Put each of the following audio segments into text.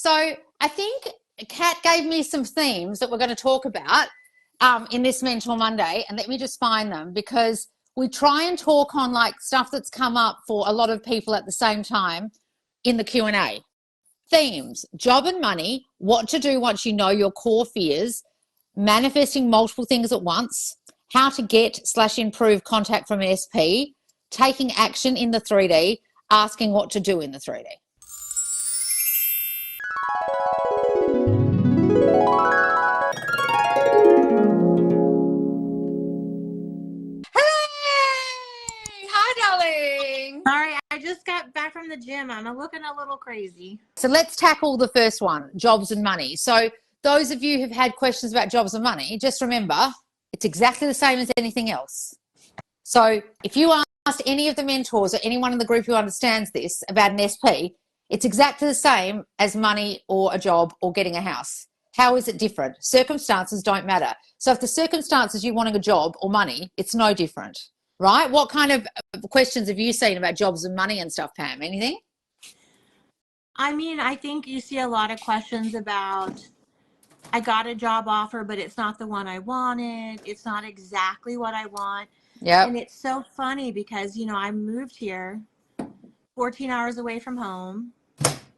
So I think Kat gave me some themes that we're going to talk about in this Mentor Monday, and let me just find them, because we try and talk on like stuff that's come up for a lot of people at the same time in the Q&A. Themes: job and money, what to do once you know your core fears, manifesting multiple things at once, how to get/improve contact from an SP, taking action in the 3D, asking what to do in the 3D. Hey! Hi, darling. Sorry, I just got back from the gym. I'm looking a little crazy. So let's tackle the first one, jobs and money. So those of you who've had questions about jobs and money, just remember, it's exactly the same as anything else. So if you asked any of the mentors or anyone in the group who understands this about an SP, it's exactly the same as money or a job or getting a house. How is it different? Circumstances don't matter. So if the circumstances you wanting a job or money, it's no different, right? What kind of questions have you seen about jobs and money and stuff, Pam? Anything? I mean, I think you see a lot of questions about, I got a job offer, but it's not the one I wanted. It's not exactly what I want. Yeah. And it's so funny because, you know, I moved here 14 hours away from home,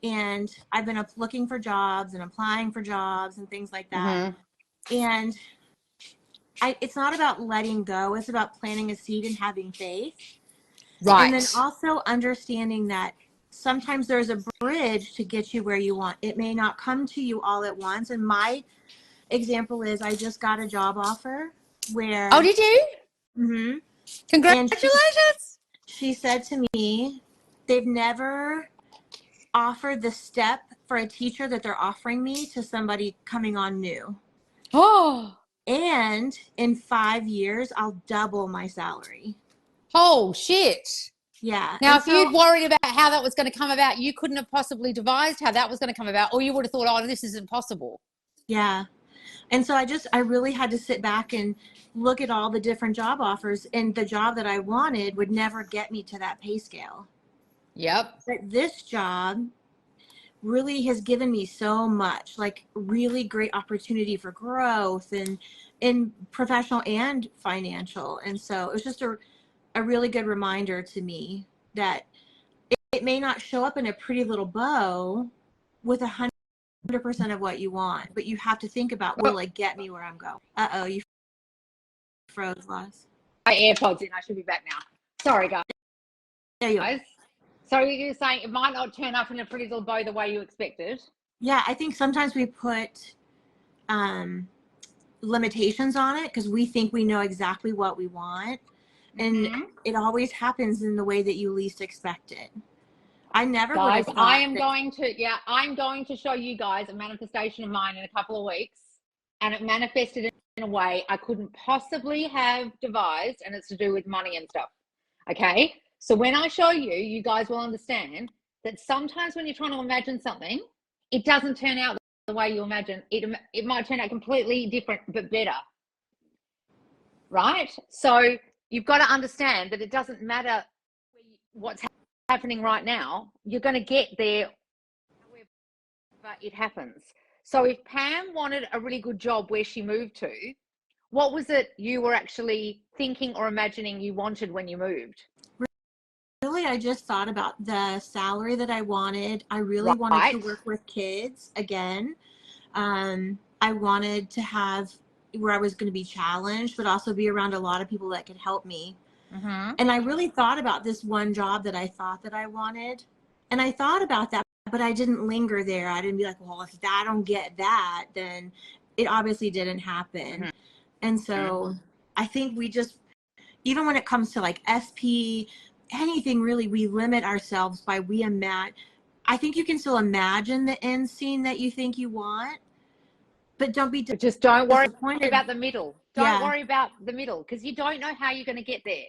and I've been up looking for jobs and applying for jobs and things like that. Mm-hmm. And it's not about letting go. It's about planting a seed and having faith. Right. And then also understanding that sometimes there's a bridge to get you where you want. It may not come to you all at once. And my example is, I just got a job offer where... Oh, did you? Mm-hmm. Congratulations. She said to me, they've never offered the step for a teacher that they're offering me to somebody coming on new. Oh. And in 5 years, I'll double my salary. Oh, shit. Yeah. Now, if you'd worried about how that was going to come about, you couldn't have possibly devised how that was going to come about, or you would have thought, oh, this isn't possible. Yeah. And so I really had to sit back and look at all the different job offers, and the job that I wanted would never get me to that pay scale. Yep. But this job really has given me so much, like really great opportunity for growth and in professional and financial. And so it was just a really good reminder to me that it may not show up in a pretty little bow with 100% of what you want, but you have to think about, will it get me where I'm going? Uh-oh, you froze, Loz. My AirPods in. I should be back now. Sorry, guys. There you are. So you're saying it might not turn up in a pretty little bow the way you expected? Yeah, I think sometimes we put limitations on it because we think we know exactly what we want. And it always happens in the way that you least expect it. I never would have thought I'm going to show you guys a manifestation of mine in a couple of weeks, and it manifested in a way I couldn't possibly have devised, and it's to do with money and stuff. Okay? So when I show you, you guys will understand that sometimes when you're trying to imagine something, it doesn't turn out the way you imagine. It might turn out completely different, but better. Right? So you've got to understand that it doesn't matter what's happening right now. You're going to get there however it happens. So if Pam wanted a really good job where she moved to, what was it you were actually thinking or imagining you wanted when you moved? Really, I just thought about the salary that I wanted. I really wanted to work with kids again. I wanted to have where I was going to be challenged, but also be around a lot of people that could help me. Mm-hmm. And I really thought about this one job that I thought that I wanted. And I thought about that, but I didn't linger there. I didn't be like, well, if I don't get that, then it obviously didn't happen. Mm-hmm. And so I think we just, even when it comes to like SP, anything really, we limit ourselves by I think you can still imagine the end scene that you think you want, but don't be just don't worry about the middle. Don't worry about the middle, because you don't know how you're going to get there,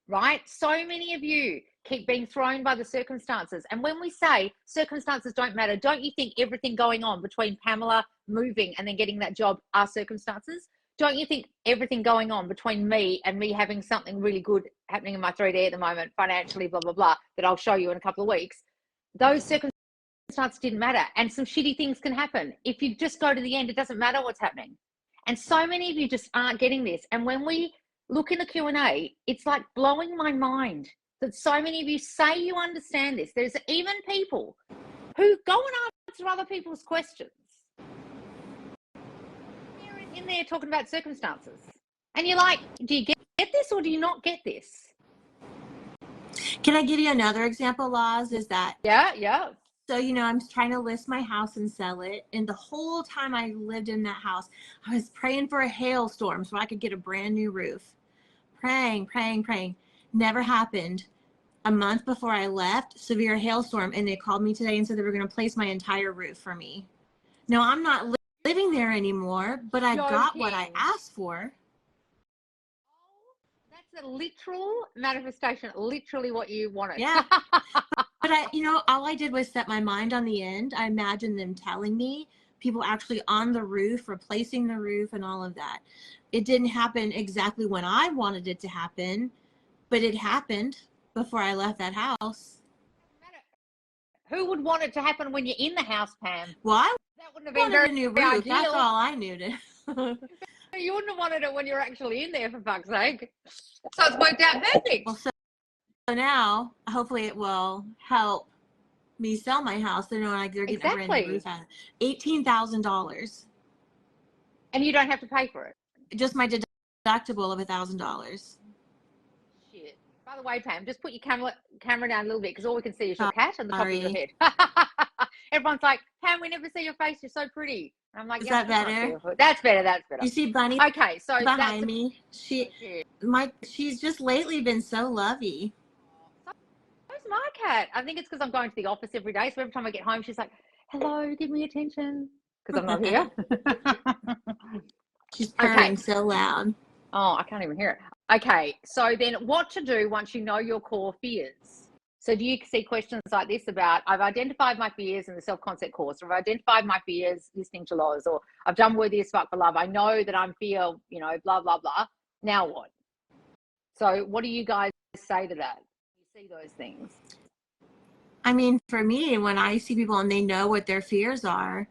right? So many of you keep being thrown by the circumstances. And when we say circumstances don't matter, don't you think everything going on between Pamela moving and then getting that job are circumstances? Don't you think everything going on between me and me having something really good happening in my 3D at the moment, financially, blah, blah, blah, that I'll show you in a couple of weeks, those circumstances circumstances didn't matter, and some shitty things can happen. If you just go to the end, it doesn't matter what's happening. And so many of you just aren't getting this. And when we look in the Q&A, it's like blowing my mind that so many of you say you understand this. There's even people who go and answer other people's questions. They're in there talking about circumstances. And you're like, do you get this or do you not get this? Can I give you another example, Loz? Is that... Yeah. So, you know, I'm trying to list my house and sell it. And the whole time I lived in that house, I was praying for a hailstorm so I could get a brand new roof. Praying. Never happened. A month before I left, severe hailstorm, and they called me today and said they were going to place my entire roof for me. No, I'm not living there anymore, but I got what I asked for. That's a literal manifestation, literally what you wanted. Yeah. But you know, all I did was set my mind on the end. I imagined them telling me, people actually on the roof, replacing the roof and all of that. It didn't happen exactly when I wanted it to happen, but it happened before I left that house. Who would want it to happen when you're in the house, Pam? Well, that wouldn't have been very a new roof. Ideal. That's all I needed. You wouldn't have wanted it when you're actually in there, for fuck's sake. So it's worked out perfect. Well, so now, hopefully it will help me sell my house. They're like they're getting a brand new roof out of it. $18,000. And you don't have to pay for it. Just my deductible of $1,000. Shit. By the way, Pam, just put your camera down a little bit because all we can see is your cat and the top of your head. Everyone's like, Pam, we never see your face. You're so pretty. And I'm like, is that better? That's better. You see Bunny? Okay, so behind me. She's just lately been so lovey. Where's my cat? I think it's because I'm going to the office every day. So every time I get home, she's like, hello, give me attention. Because I'm not here. She's purring so loud. Oh, I can't even hear it. Okay, so then what to do once you know your core fears? So do you see questions like this about, I've identified my fears in the self-concept course, or I've identified my fears listening to Loz, or I've done Worthy as Fuck for Love. I know that I'm fear, you know, blah, blah, blah. Now what? So what do you guys say to that? You see those things? I mean, for me, when I see people and they know what their fears are,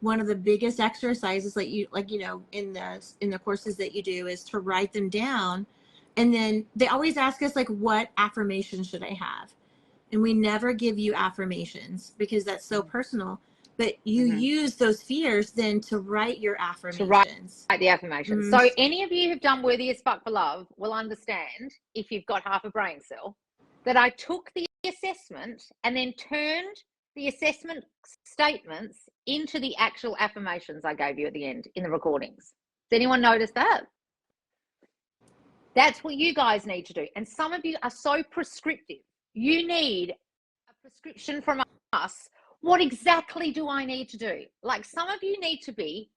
one of the biggest exercises in the courses that you do is to write them down. And then they always ask us, like, what affirmation should I have? And we never give you affirmations because that's so personal. But you use those fears then to write your affirmations. To write the affirmations. So any of you who've done Worthy as Fuck for Love will understand, if you've got half a brain cell, that I took the assessment and then turned the assessment statements into the actual affirmations I gave you at the end in the recordings. Does anyone notice that? That's what you guys need to do. And some of you are so prescriptive. You need a prescription from us. What exactly do I need to do? Like, some of you need to be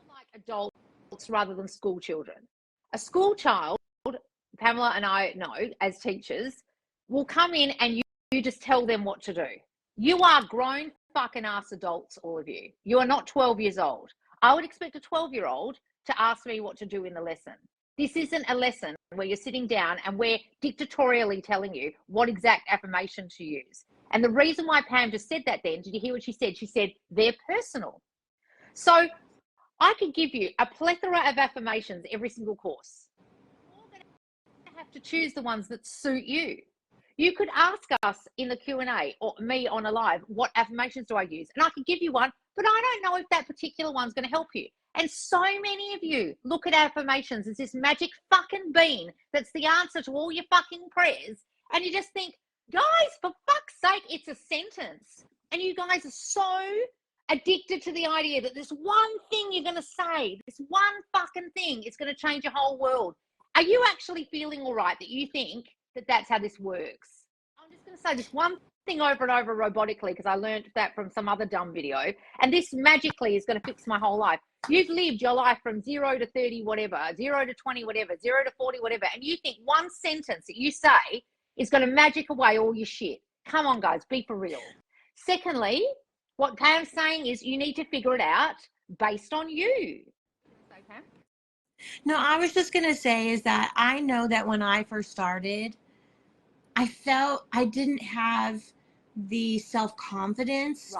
like adults rather than school children. A school child, Pamela and I know as teachers, will come in and you just tell them what to do. You are grown fucking ass adults, all of you. You are not 12 years old. I would expect a 12-year-old to ask me what to do in the lesson. This isn't a lesson where you're sitting down and we're dictatorially telling you what exact affirmation to use. And the reason why Pam just said that then, did you hear what she said? She said, they're personal. So I could give you a plethora of affirmations every single course. You're going to have to choose the ones that suit you. You could ask us in the Q&A or me on a live, what affirmations do I use? And I could give you one, but I don't know if that particular one's going to help you. And so many of you look at affirmations as this magic fucking bean that's the answer to all your fucking prayers. And you just think, guys, for fuck's sake, it's a sentence. And you guys are so addicted to the idea that this one thing you're going to say, this one fucking thing is going to change your whole world. Are you actually feeling all right that you think that that's how this works? I'm just going to say this one thing over and over robotically because I learned that from some other dumb video. And this magically is going to fix my whole life. You've lived your life from 0 to 30, whatever, 0 to 20, whatever, 0 to 40, whatever. And you think one sentence that you say is going to magic away all your shit. Come on, guys, be for real. Secondly, what Pam's saying is you need to figure it out based on you. Okay, Pam? No, I was just going to say is that I know that when I first started, I felt I didn't have the self-confidence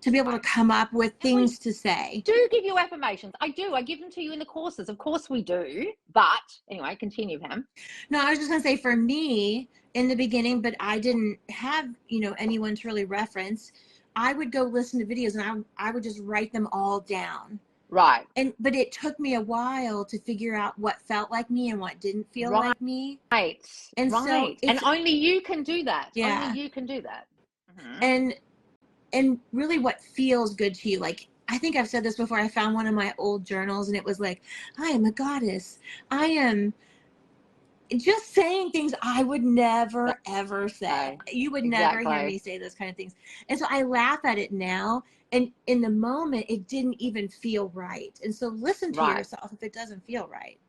to be able to come up with things to say. Do give you affirmations. I do. I give them to you in the courses. Of course we do. But anyway, continue, Pam. No, I was just going to say, for me in the beginning, but I didn't have, anyone to really reference. I would go listen to videos and I would just write them all down. Right. But it took me a while to figure out what felt like me and what didn't feel like me. Right. And so and only you can do that. Yeah. Only you can do that. And really what feels good to you. Like, I think I've said this before. I found one of my old journals and it was like, I am a goddess. I am just saying things I would never, ever say. You would never hear me say those kind of things. And so I laugh at it now. And in the moment, it didn't even feel right. And so listen to yourself if it doesn't feel right.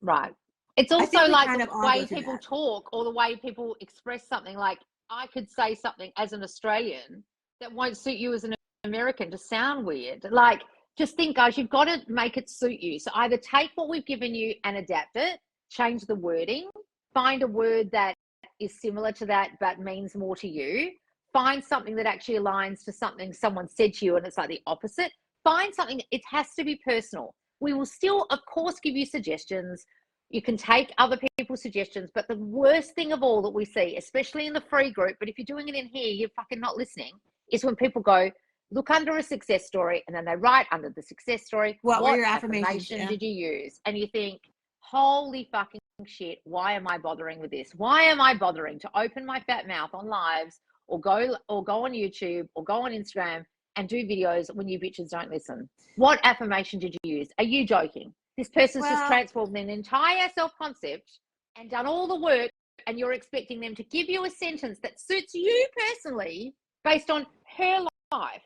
Right. It's also like kind the way people talk or the way people express something. Like, I could say something as an Australian that won't suit you as an American to sound weird. Like, just think, guys, you've got to make it suit you. So either take what we've given you and adapt it, change the wording, find a word that is similar to that but means more to you, find something that actually aligns to something someone said to you and it's like the opposite. Find something. It has to be personal. We will still, of course, give you suggestions. You can take other people's suggestions, but the worst thing of all that we see, especially in the free group, but if you're doing it in here, you're fucking not listening, is when people go, look under a success story, and then they write under the success story, what were your affirmation did you use? And you think, holy fucking shit, why am I bothering with this? Why am I bothering to open my fat mouth on lives or go on YouTube or go on Instagram and do videos when you bitches don't listen? What affirmation did you use? Are you joking? This person's just transformed an entire self-concept and done all the work, and you're expecting them to give you a sentence that suits you personally based on her life.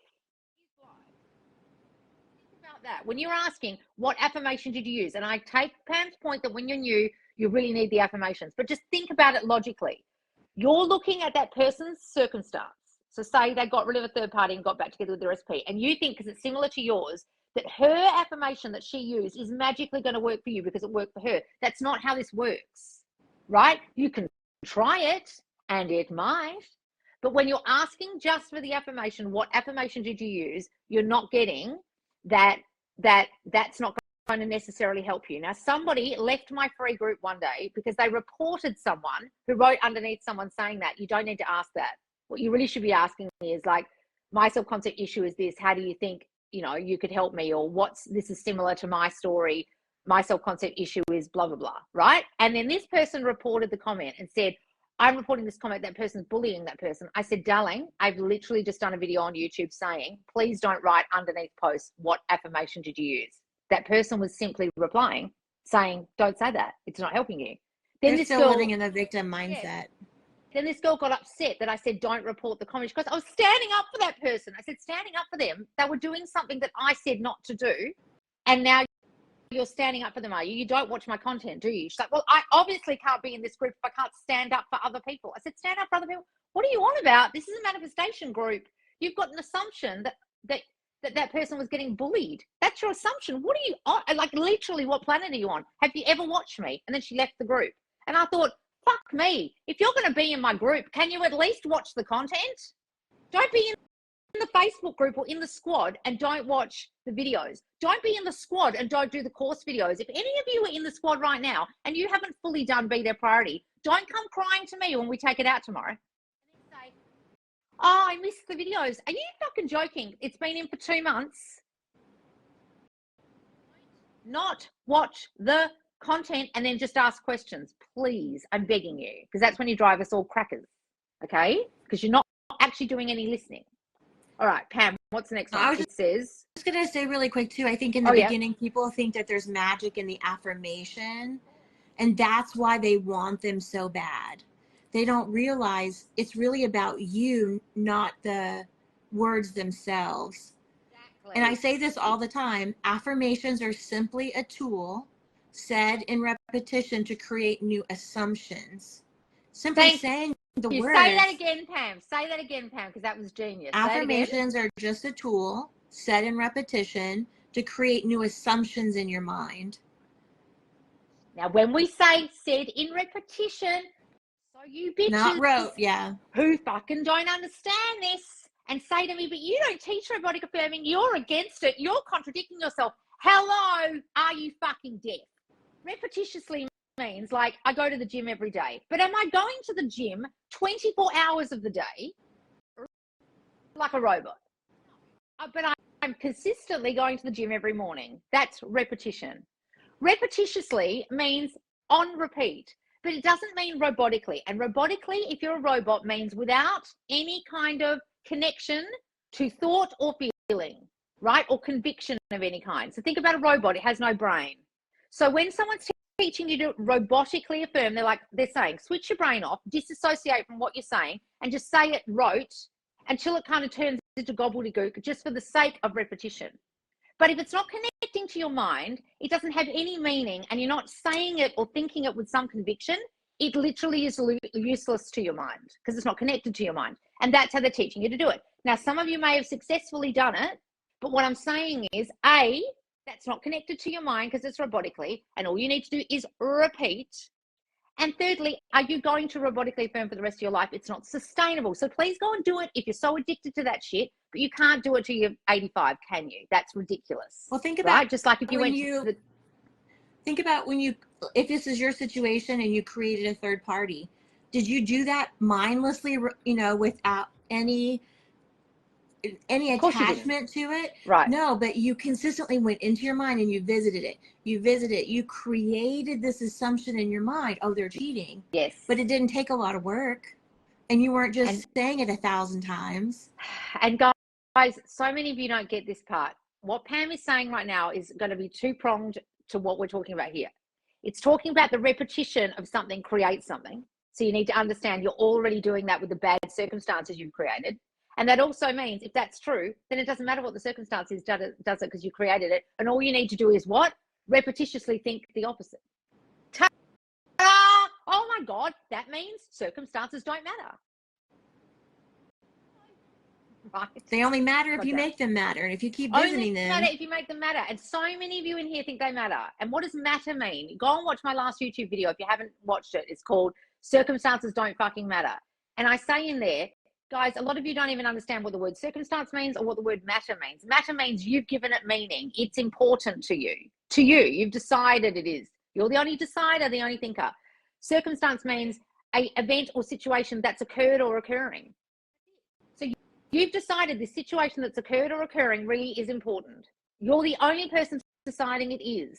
Think about that. When you're asking, what affirmation did you use? And I take Pam's point that when you're new, you really need the affirmations. But just think about it logically. You're looking at that person's circumstance. So say they got rid of a third party and got back together with their SP, and you think, because it's similar to yours, that her affirmation that she used is magically going to work for you because it worked for her. That's not how this works, right? You can try it and it might, but when you're asking just for the affirmation, what affirmation did you use? You're not getting that's not going to necessarily help you. Now, somebody left my free group one day because they reported someone who wrote underneath someone saying that. You don't need to ask that. What you really should be asking is like, my self-concept issue is this. How do you think, you could help me? Or this is similar to my story. My self-concept issue is blah, blah, blah, right? And then this person reported the comment and said, I'm reporting this comment, that person's bullying that person. I said, darling, I've literally just done a video on YouTube saying, please don't write underneath posts, what affirmation did you use? That person was simply replying, saying, don't say that. It's not helping you. Then they're still living in the victim mindset. Yeah. Then this girl got upset that I said, don't report the comment, because I was standing up for that person. I said, standing up for them. They were doing something that I said not to do. And now you're standing up for them, are you? You don't watch my content, do you? She's like, well, I obviously can't be in this group if I can't stand up for other people. I said, stand up for other people? What are you on about? This is a manifestation group. You've got an assumption that person was getting bullied. That's your assumption. What are you on? Like, literally, what planet are you on? Have you ever watched me? And then she left the group. And I thought, fuck me. If you're going to be in my group, can you at least watch the content? Don't be in the Facebook group or in the squad and don't watch the videos. Don't be in the squad and don't do the course videos. If any of you are in the squad right now and you haven't fully done Be Their Priority, don't come crying to me when we take it out tomorrow. And then say, oh, I missed the videos. Are you fucking joking? It's been in for 2 months. Not watch the content and then just ask questions, please. I'm begging you, because that's when you drive us all crackers, okay? Because you're not actually doing any listening. All right, Pam, what's the next one? It says, I was going to say really quick too, I think in the beginning, people think that there's magic in the affirmation, and that's why they want them so bad. They don't realize it's really about you, not the words themselves. Exactly. And I say this all the time, affirmations are simply a tool said in repetition to create new assumptions. Simply saying the words. Say that again, Pam. Say that again, Pam, because that was genius. Affirmations are just a tool said in repetition to create new assumptions in your mind. Now, when we say said in repetition, so You bitches not wrote, yeah, who fucking don't understand this and say to me, but you don't teach robotic affirming, you're against it, you're contradicting yourself. Hello, are you fucking deaf? Repetitiously means like I go to the gym every day, but am I going to the gym 24 hours of the day like a robot? But I'm consistently going to the gym every morning. That's repetition. Repetitiously means on repeat, but it doesn't mean robotically. And robotically, if you're a robot, means without any kind of connection to thought or feeling, right? Or conviction of any kind. So think about a robot. It has no brain. So when someone's teaching you to robotically affirm, they're saying, switch your brain off, disassociate from what you're saying, and just say it rote until it kind of turns into gobbledygook just for the sake of repetition. But if it's not connecting to your mind, it doesn't have any meaning, and you're not saying it or thinking it with some conviction, it literally is useless to your mind because it's not connected to your mind. And that's how they're teaching you to do it. Now, some of you may have successfully done it, but what I'm saying is, A, that's not connected to your mind because it's robotically, and all you need to do is repeat. And thirdly, are you going to robotically affirm for the rest of your life? It's not sustainable. So please go and do it if you're so addicted to that shit, but you can't do it till you're 85, can you? That's ridiculous. Well, think about, right? Just like if you think about when you, if this is your situation and you created a third party, did you do that mindlessly, without any attachment to it? Right. No, but you consistently went into your mind and you visited it. You created this assumption in your mind, oh, they're cheating. Yes. But it didn't take a lot of work. And you weren't just saying it 1,000 times. And guys, so many of you don't get this part. What Pam is saying right now is going to be two-pronged to what we're talking about here. It's talking about the repetition of something creates something. So you need to understand you're already doing that with the bad circumstances you've created. And that also means if that's true, then it doesn't matter what the circumstance is, does it because you created it. And all you need to do is what? Repetitiously think the opposite. Ta-da! Oh my God, that means circumstances don't matter. Right? They only matter if you make them matter. And if you keep visiting them. Only matter if you make them matter. And so many of you in here think they matter. And what does matter mean? Go and watch my last YouTube video if you haven't watched it. It's called Circumstances Don't Fucking Matter. And I say in there, guys, a lot of you don't even understand what the word circumstance means or what the word matter means. Matter means you've given it meaning. It's important to you. To you, you've decided it is. You're the only decider, the only thinker. Circumstance means an event or situation that's occurred or occurring. So you've decided this situation that's occurred or occurring really is important. You're the only person deciding it is.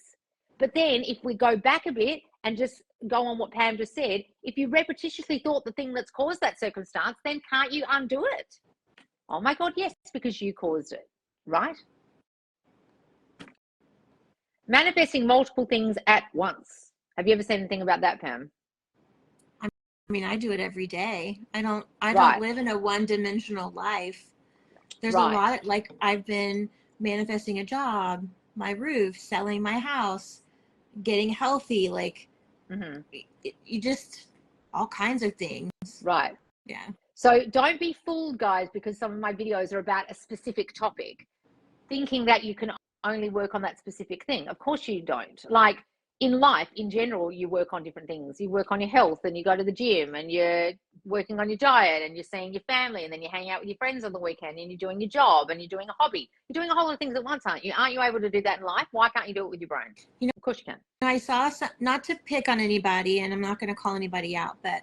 But then if we go back a bit and just go on what Pam just said, if you repetitiously thought the thing that's caused that circumstance, then can't you undo it? Oh my God, yes, because you caused it, right? Manifesting multiple things at once. Have you ever said anything about that, Pam? I mean, I do it every day. I don't live in a one-dimensional life. There's a lot, like I've been manifesting a job, my roof, selling my house, getting healthy, like you just, all kinds of things. Right. Yeah. So don't be fooled, guys, because some of my videos are about a specific topic, thinking that you can only work on that specific thing. Of course you don't. Like in life, in general, you work on different things. You work on your health and you go to the gym and you're working on your diet and you're seeing your family and then you hang out with your friends on the weekend and you're doing your job and you're doing a hobby. You're doing a whole lot of things at once, aren't you? Aren't you able to do that in life? Why can't you do it with your brain? Of course you can. I saw, not to pick on anybody, and I'm not going to call anybody out, but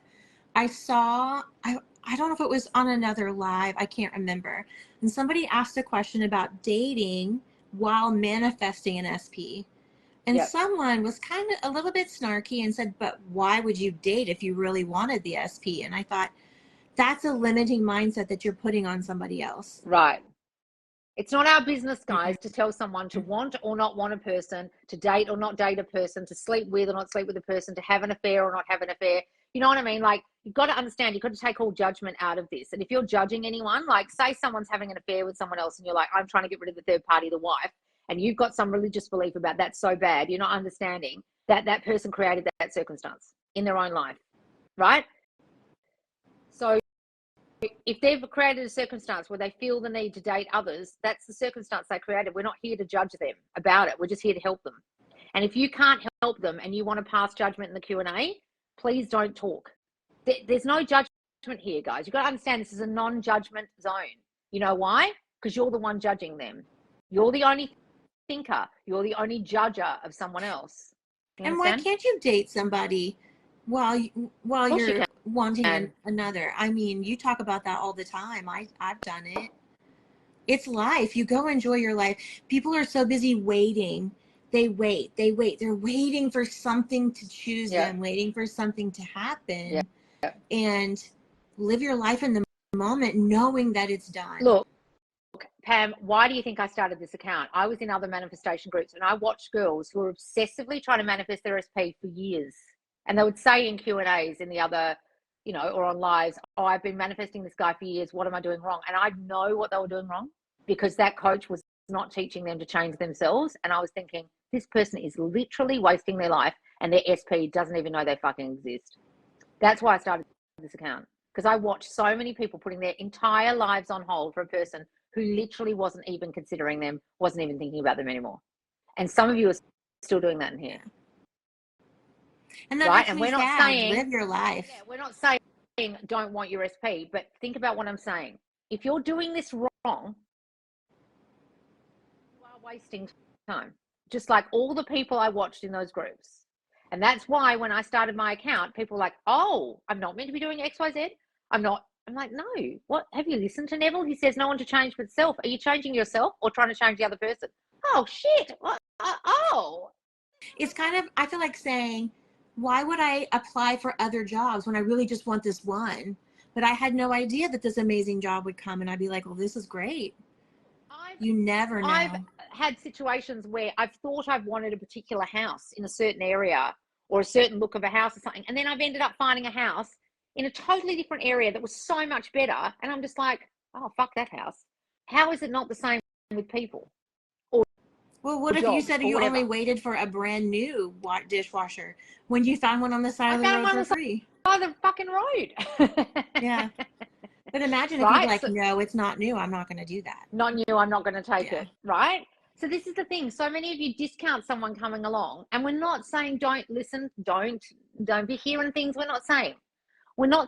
I saw, I don't know if it was on another live, I can't remember. And somebody asked a question about dating while manifesting an SP. And someone was kind of a little bit snarky and said, but why would you date if you really wanted the SP? And I thought, that's a limiting mindset that you're putting on somebody else. Right. It's not our business, guys, to tell someone to want or not want a person, to date or not date a person, to sleep with or not sleep with a person, to have an affair or not have an affair. You know what I mean? Like, you've got to understand, you've got to take all judgment out of this. And if you're judging anyone, like say someone's having an affair with someone else and you're like, I'm trying to get rid of the third party, the wife, and you've got some religious belief about that so bad, you're not understanding that that person created that circumstance in their own life, right? So if they've created a circumstance where they feel the need to date others, that's the circumstance they created. We're not here to judge them about it. We're just here to help them. And if you can't help them and you want to pass judgment in the Q&A, please don't talk. There's no judgment here, guys. You've got to understand this is a non-judgment zone. You know why? Because you're the one judging them. You're the only thinker. You're the only judger of someone else. And why can't you date somebody while you're wanting another? I mean, you talk about that all the time. I've done it. It's life. You go enjoy your life. People are so busy waiting. They wait. They're waiting for something to choose them, waiting for something to happen. And live your life in the moment knowing that it's done. Look, Pam, why do you think I started this account? I was in other manifestation groups and I watched girls who were obsessively trying to manifest their SP for years. And they would say in Q&As in the other, you know, or on lives, oh, I've been manifesting this guy for years. What am I doing wrong? And I know what they were doing wrong because that coach was not teaching them to change themselves. And I was thinking, this person is literally wasting their life and their SP doesn't even know they fucking exist. That's why I started this account, because I watched so many people putting their entire lives on hold for a person who literally wasn't even considering them, wasn't even thinking about them anymore. And some of you are still doing that in here. And that makes me sad. Saying, live your life. Yeah, we're not saying don't want your SP, but think about what I'm saying. If you're doing this wrong, you are wasting time. Just like all the people I watched in those groups. And that's why when I started my account, people were like, oh, I'm not meant to be doing XYZ. I'm like, no, what? Have you listened to Neville? He says no one to change but self. Are you changing yourself or trying to change the other person? Oh, shit. What? It's kind of, I feel like saying, why would I apply for other jobs when I really just want this one? But I had no idea that this amazing job would come and I'd be like, well, this is great. You never know. I've had situations where I've thought I've wanted a particular house in a certain area or a certain look of a house or something. And then I've ended up finding a house in a totally different area that was so much better. And I'm just like, oh, fuck that house. How is it not the same with people? Well, what if you said you only waited for a brand new dishwasher when you found one on the side of the road for free? On the fucking road. Yeah. But imagine if you're like, no, it's not new. I'm not going to do that. Not new. I'm not going to take it. Right? So this is the thing. So many of you discount someone coming along, and we're not saying don't listen, don't be hearing things. We're not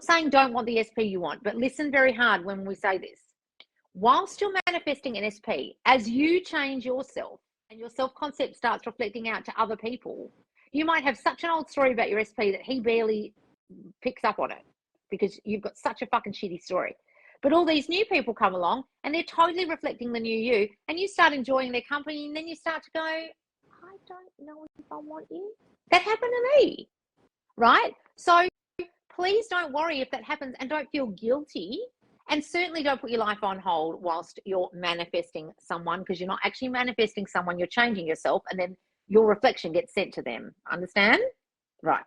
saying don't want the SP you want, but listen very hard when we say this. Whilst you're manifesting an SP, as you change yourself and your self-concept starts reflecting out to other people, you might have such an old story about your SP that he barely picks up on it because you've got such a fucking shitty story. But all these new people come along and they're totally reflecting the new you, and you start enjoying their company, and then you start to go, I don't know if I want you. That happened to me, right? So please don't worry if that happens, and don't feel guilty, and certainly don't put your life on hold whilst you're manifesting someone, because you're not actually manifesting someone, you're changing yourself, and then your reflection gets sent to them. Understand? Right.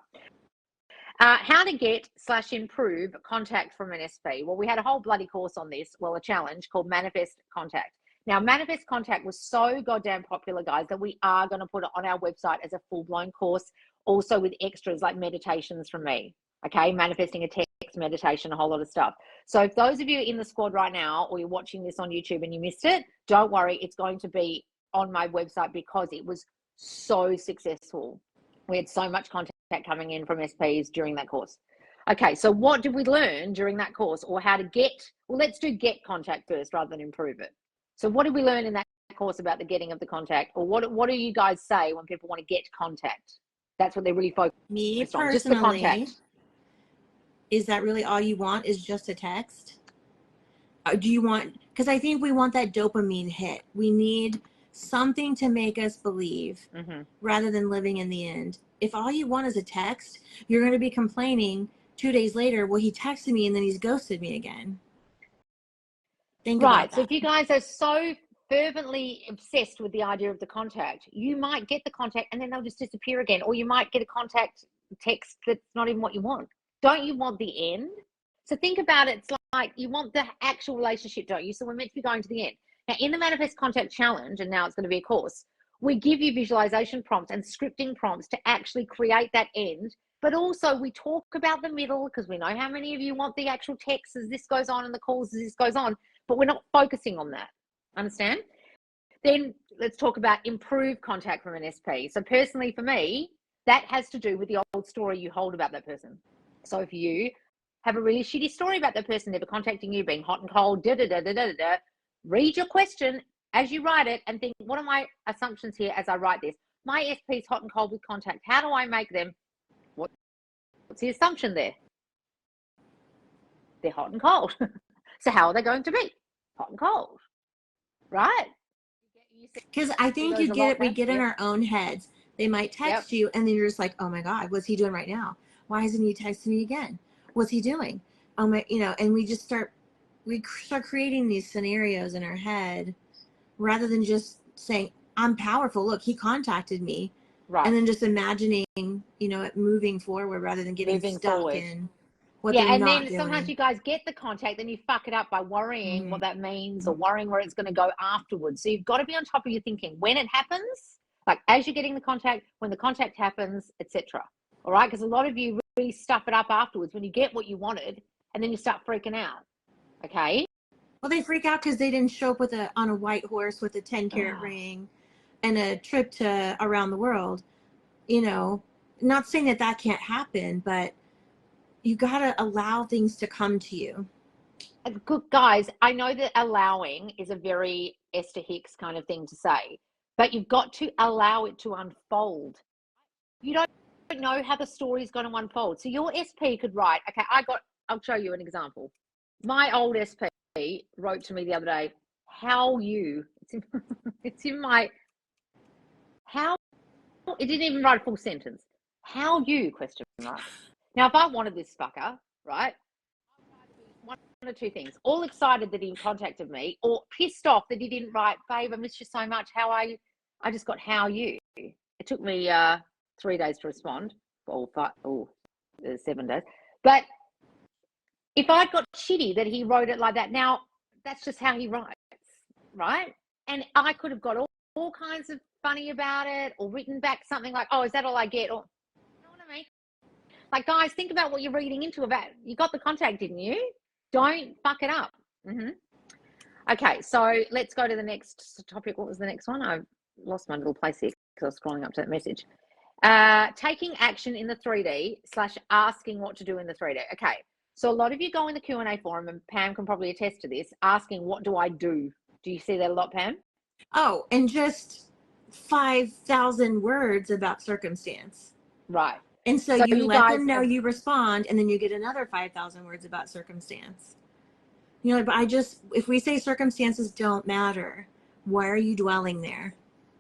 How to get / improve contact from an SP. Well, we had a whole bloody course on this, well, a challenge called Manifest Contact. Now, Manifest Contact was so goddamn popular, guys, that we are going to put it on our website as a full-blown course, also with extras like meditations from me, okay? Manifesting a text meditation, a whole lot of stuff. So if those of you in the squad right now, or you're watching this on YouTube and you missed it, don't worry, it's going to be on my website because it was so successful. We had so much contact coming in from SPs during that course. Okay, so what did we learn during that course, or how to get, well, let's do get contact first rather than improve it. So what did we learn in that course about the getting of the contact, or what do you guys say when people want to get contact? That's what they're really focused on. Me personally, just the contact. Is that really all you want, is just a text? Do you want, because I think we want that dopamine hit. We need something to make us believe rather than living in the end. If all you want is a text, you're going to be complaining 2 days later, well, he texted me and then he's ghosted me again. Think about that. So if you guys are so fervently obsessed with the idea of the contact, you might get the contact and then they'll just disappear again, or you might get a contact text that's not even what you want. Don't you want the end? So think about it. It's like you want the actual relationship, don't you? So we're meant to be going to the end. Now, in the Manifest Contact Challenge, and now it's going to be a course, we give you visualization prompts and scripting prompts to actually create that end. But also we talk about the middle, because we know how many of you want the actual text as this goes on and the calls as this goes on, but we're not focusing on that. Understand? Then let's talk about improve contact from an SP. So personally for me, that has to do with the old story you hold about that person. So for you, have a really shitty story about the person never contacting you, being hot and cold, read your question as you write it and think, what are my assumptions here as I write this? My SP is hot and cold with contact. How do I make them? What's the assumption there? They're hot and cold. So how are they going to be? Hot and cold. Right? Because I think we get in our own heads. They might text you and then you're just like, oh my God, what's he doing right now? Why isn't he texting me again? What's he doing? Oh my, and we start creating these scenarios in our head rather than just saying, I'm powerful. Look, he contacted me. Right. And then just imagining, it moving forward rather than getting stuck in what they're not doing. Yeah, and then sometimes you guys get the contact, then you fuck it up by worrying what that means or worrying where it's going to go afterwards. So you've got to be on top of your thinking when it happens, like as you're getting the contact, when the contact happens, etc. All right, because a lot of you really stuff it up afterwards when you get what you wanted, and then you start freaking out. Okay. Well, they freak out because they didn't show up on a white horse with a 10-carat ring and a trip to around the world. Not saying that can't happen, but you got to allow things to come to you. Good guys, I know that allowing is a very Esther Hicks kind of thing to say, but you've got to allow it to unfold. You don't know how the story is going to unfold. So your SP could write, okay, I'll show you an example. My old SP wrote to me the other day, it's in my, it didn't even write a full sentence. How you, question mark. Now, if I wanted this fucker, right, one or two things. All excited that he contacted me or pissed off that he didn't write, babe, I miss you so much. How are you? I just got how you. It took me 3 days to respond. 7 days. But if I'd got shitty that he wrote it like that, now that's just how he writes, right? And I could have got all kinds of funny about it or written back something like, oh, is that all I get? Or, you know what I mean? Like, guys, think about what you're reading into about. You got the contact, didn't you? Don't fuck it up. Okay, so let's go to the next topic. What was the next one? I lost my little place here because I was scrolling up to that message. Taking action in the 3D / asking what to do in the 3D. Okay, so a lot of you go in the Q&A forum, and Pam can probably attest to this, asking, what do I do? Do you see that a lot, Pam? Oh, and just 5,000 words about circumstance. Right. And so you let them know you respond, and then you get another 5,000 words about circumstance. But if we say circumstances don't matter, why are you dwelling there?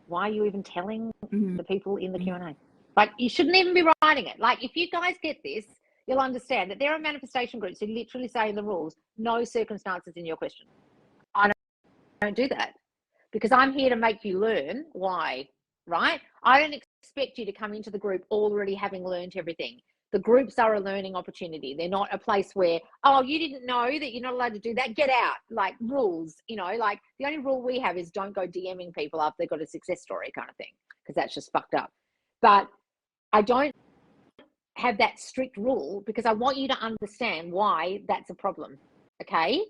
Why are you even telling the people in the Q&A? Like, you shouldn't even be writing it. Like, if you guys get this, you'll understand that there are manifestation groups who literally say in the rules, no circumstances in your question. I don't do that because I'm here to make you learn why, right? I don't expect you to come into the group already having learned everything. The groups are a learning opportunity. They're not a place where, oh, you didn't know that you're not allowed to do that. Get out. Like, rules, like the only rule we have is don't go DMing people after they've got a success story kind of thing, because that's just fucked up. But I don't have that strict rule because I want you to understand why that's a problem. Okay?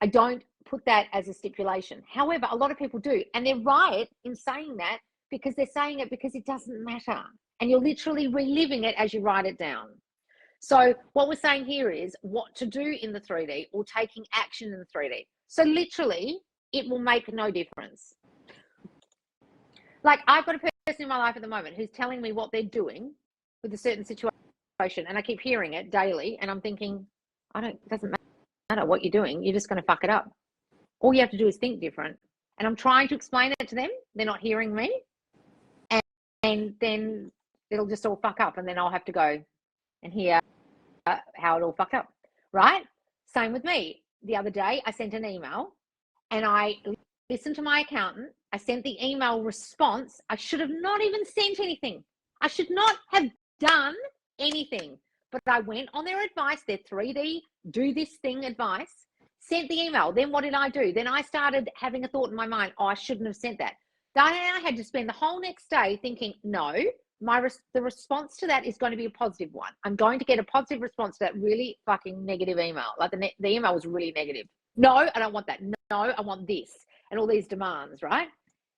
I don't put that as a stipulation. However, a lot of people do, and they're right in saying that because they're saying it because it doesn't matter. And you're literally reliving it as you write it down. So what we're saying here is what to do in the 3D or taking action in the 3D. So literally, it will make no difference. Like, I've got a person in my life at the moment who's telling me what they're doing with a certain situation, and I keep hearing it daily, and I'm thinking, it doesn't matter what you're doing. You're just going to fuck it up. All you have to do is think different. And I'm trying to explain it to them. They're not hearing me. And then it'll just all fuck up, and then I'll have to go and hear how it all fucked up, right? Same with me. The other day, I sent an email, and I listened to my accountant. I sent the email response. I should have not even sent anything. I should not have done anything. But I went on their advice, their 3D, do this thing advice, sent the email. Then what did I do? Then I started having a thought in my mind, I shouldn't have sent that. Then I had to spend the whole next day thinking, no, the response to that is going to be a positive one. I'm going to get a positive response to that really fucking negative email. Like the email was really negative. No, I don't want that. No, I want this. And all these demands, right?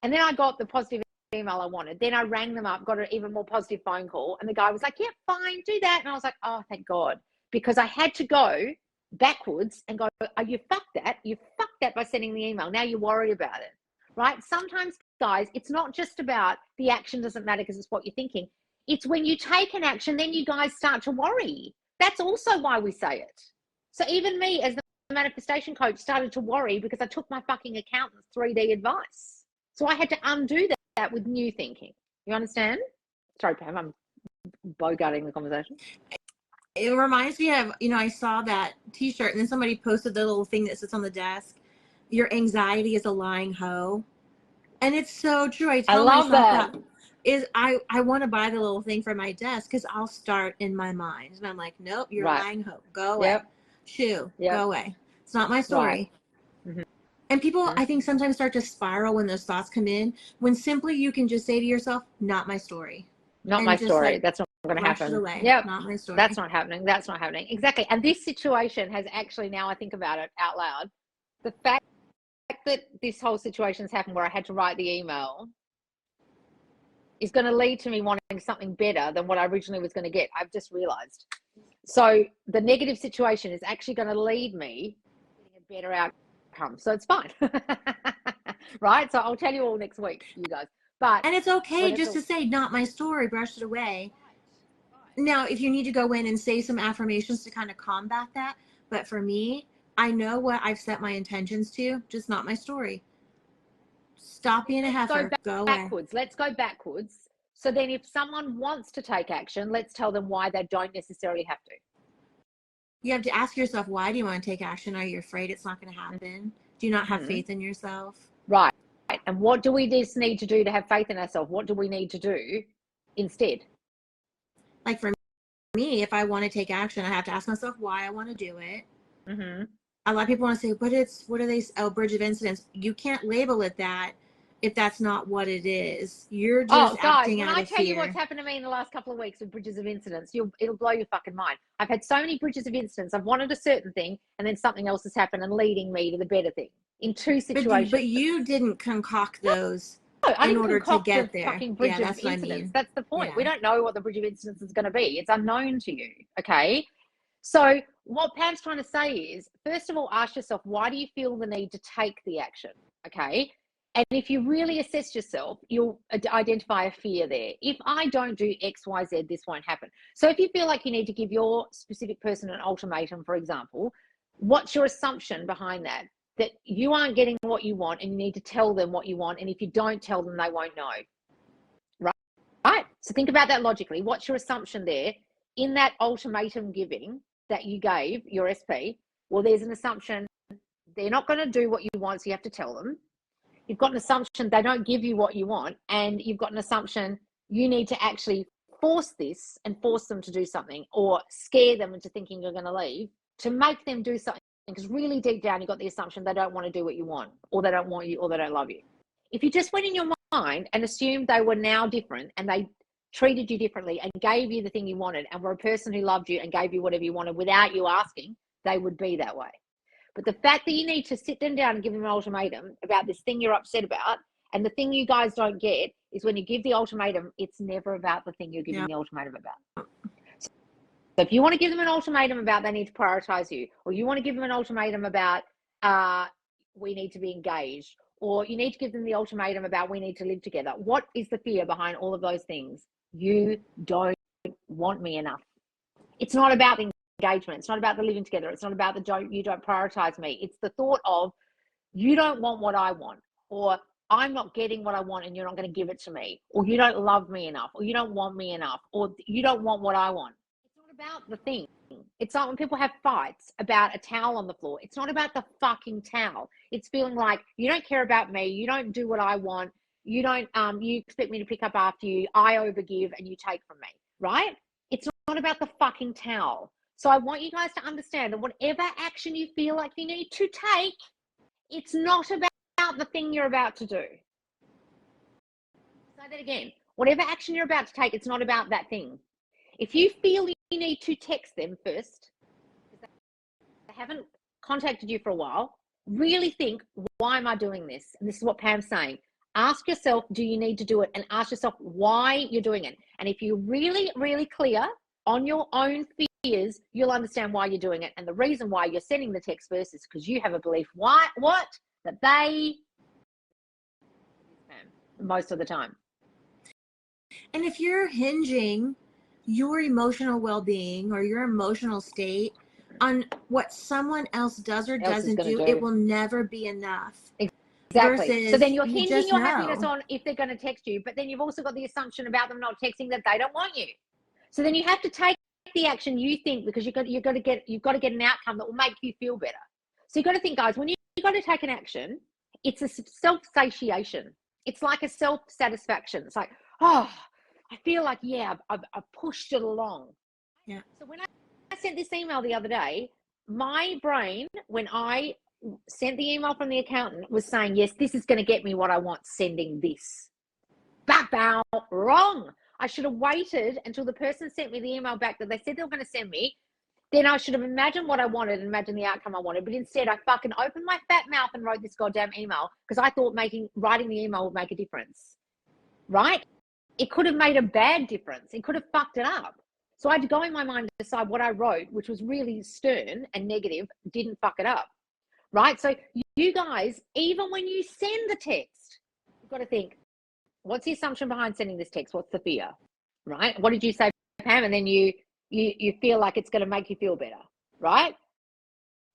And then I got the positive email I wanted. Then I rang them up, got an even more positive phone call. And the guy was like, yeah, fine, do that. And I was like, oh, thank God. because I had to go backwards and go, oh, you fucked that by sending the email. Now you worry about it, right? Sometimes, guys, it's not just about the action doesn't matter because it's what you're thinking. It's when you take an action, then you guys start to worry. That's also why we say it. So even me as the manifestation coach started to worry because I took my fucking accountant's 3D advice. So I had to undo that with new thinking. You understand? Sorry, Pam, I'm bogarting the conversation. It reminds me of, I saw that t-shirt and then somebody posted the little thing that sits on the desk. Your anxiety is a lying hoe. And it's so true. I love that. I want to buy the little thing for my desk because I'll start in my mind. And I'm like, nope, you're a lying hoe. Go away. Yep. Shoo, go away. It's not my story. Right. Mm-hmm. And people, I think, sometimes start to spiral when those thoughts come in, when simply you can just say to yourself, not my story. Not my story. That's not going to happen. Yeah, not my story. That's not happening. That's not happening. Exactly. And this situation has actually, now I think about it out loud, the fact that this whole situation's happened where I had to write the email is going to lead to me wanting something better than what I originally was going to get. I've just realized. So the negative situation is actually going to lead me to getting a better outcome. So it's fine. Right? So I'll tell you all next week, you guys. And it's okay just to say, not my story, brush it away. Now, if you need to go in and say some affirmations to kind of combat that, but for me, I know what I've set my intentions to, just not my story. Stop being a heifer, go backwards. Let's go backwards. So then if someone wants to take action, let's tell them why they don't necessarily have to. You have to ask yourself, why do you want to take action? Are you afraid it's not going to happen? Do you not have faith in yourself? Right. And what do we just need to do to have faith in ourselves? What do we need to do instead? Like for me, if I want to take action, I have to ask myself why I want to do it. Mm-hmm. A lot of people want to say, what are they? Oh, bridge of incidents. You can't label it that if that's not what it is. You're just acting out of fear. When I tell you what's happened to me in the last couple of weeks with bridges of incidents, it'll blow your fucking mind. I've had so many bridges of incidents. I've wanted a certain thing and then something else has happened and leading me to the better thing in two situations. But you didn't concoct those in order to get there. Fucking bridge of incidents. I mean. That's the point. Yeah. We don't know what the bridge of incidents is going to be. It's unknown to you. Okay. So what Pam's trying to say is, first of all, ask yourself, why do you feel the need to take the action? Okay. And if you really assess yourself, you'll identify a fear there. If I don't do X, Y, Z, this won't happen. So if you feel like you need to give your specific person an ultimatum, for example, what's your assumption behind that? That you aren't getting what you want and you need to tell them what you want. And if you don't tell them, they won't know. Right? So think about that logically. What's your assumption there? In that ultimatum giving that you gave your SP, well, there's an assumption they're not going to do what you want, so you have to tell them. You've got an assumption they don't give you what you want, and you've got an assumption you need to actually force this and force them to do something or scare them into thinking you're going to leave to make them do something, because really deep down you've got the assumption they don't want to do what you want, or they don't want you, or they don't love you. If you just went in your mind and assumed they were now different and they treated you differently and gave you the thing you wanted and were a person who loved you and gave you whatever you wanted without you asking, they would be that way. But the fact that you need to sit them down and give them an ultimatum about this thing you're upset about, and the thing you guys don't get is when you give the ultimatum, it's never about the thing you're giving the ultimatum about. So if you want to give them an ultimatum about they need to prioritize you, or you want to give them an ultimatum about we need to be engaged, or you need to give them the ultimatum about we need to live together, what is the fear behind all of those things? You don't want me enough. It's not about the engagement. It's not about the living together. It's not about you don't prioritize me. It's the thought of you don't want what I want, or I'm not getting what I want and you're not going to give it to me, or you don't love me enough, or you don't want me enough, or you don't want what I want. It's not about the thing. It's not when people have fights about a towel on the floor. It's not about the fucking towel. It's feeling like you don't care about me. You don't do what I want. You don't, you expect me to pick up after you. I overgive and you take from me, right? It's not about the fucking towel. So I want you guys to understand that whatever action you feel like you need to take, it's not about the thing you're about to do. Say that again. Whatever action you're about to take, it's not about that thing. If you feel you need to text them first, because they haven't contacted you for a while, really think, why am I doing this? And this is what Pam's saying. Ask yourself, do you need to do it? And ask yourself why you're doing it. And if you're really, really clear on your own years, you'll understand why you're doing it. And the reason why you're sending the text first is because you have a belief, that they, most of the time. And if you're hinging your emotional well-being or your emotional state on what someone else does or doesn't do, it will never be enough. Exactly. So then you're hinging your happiness on if they're going to text you, but then you've also got the assumption about them not texting that they don't want you. So then you have to take the action you think, because you've got to get an outcome that will make you feel better. So you've got to think, guys, when you've got to take an action, it's a self-satiation. It's like a self-satisfaction. It's like, oh, I feel like, yeah, I've pushed it along. Yeah. So when I sent this email the other day, my brain, when I sent the email from the accountant, was saying, yes, this is going to get me what I want, sending this. Bow, wrong. I should have waited until the person sent me the email back that they said they were going to send me. Then I should have imagined what I wanted and imagined the outcome I wanted. But instead, I fucking opened my fat mouth and wrote this goddamn email because I thought writing the email would make a difference. Right? It could have made a bad difference. It could have fucked it up. So I had to go in my mind to decide what I wrote, which was really stern and negative, didn't fuck it up. Right? So you guys, even when you send the text, you've got to think, what's the assumption behind sending this text? What's the fear? Right? What did you say, Pam? And then you feel like it's going to make you feel better, right?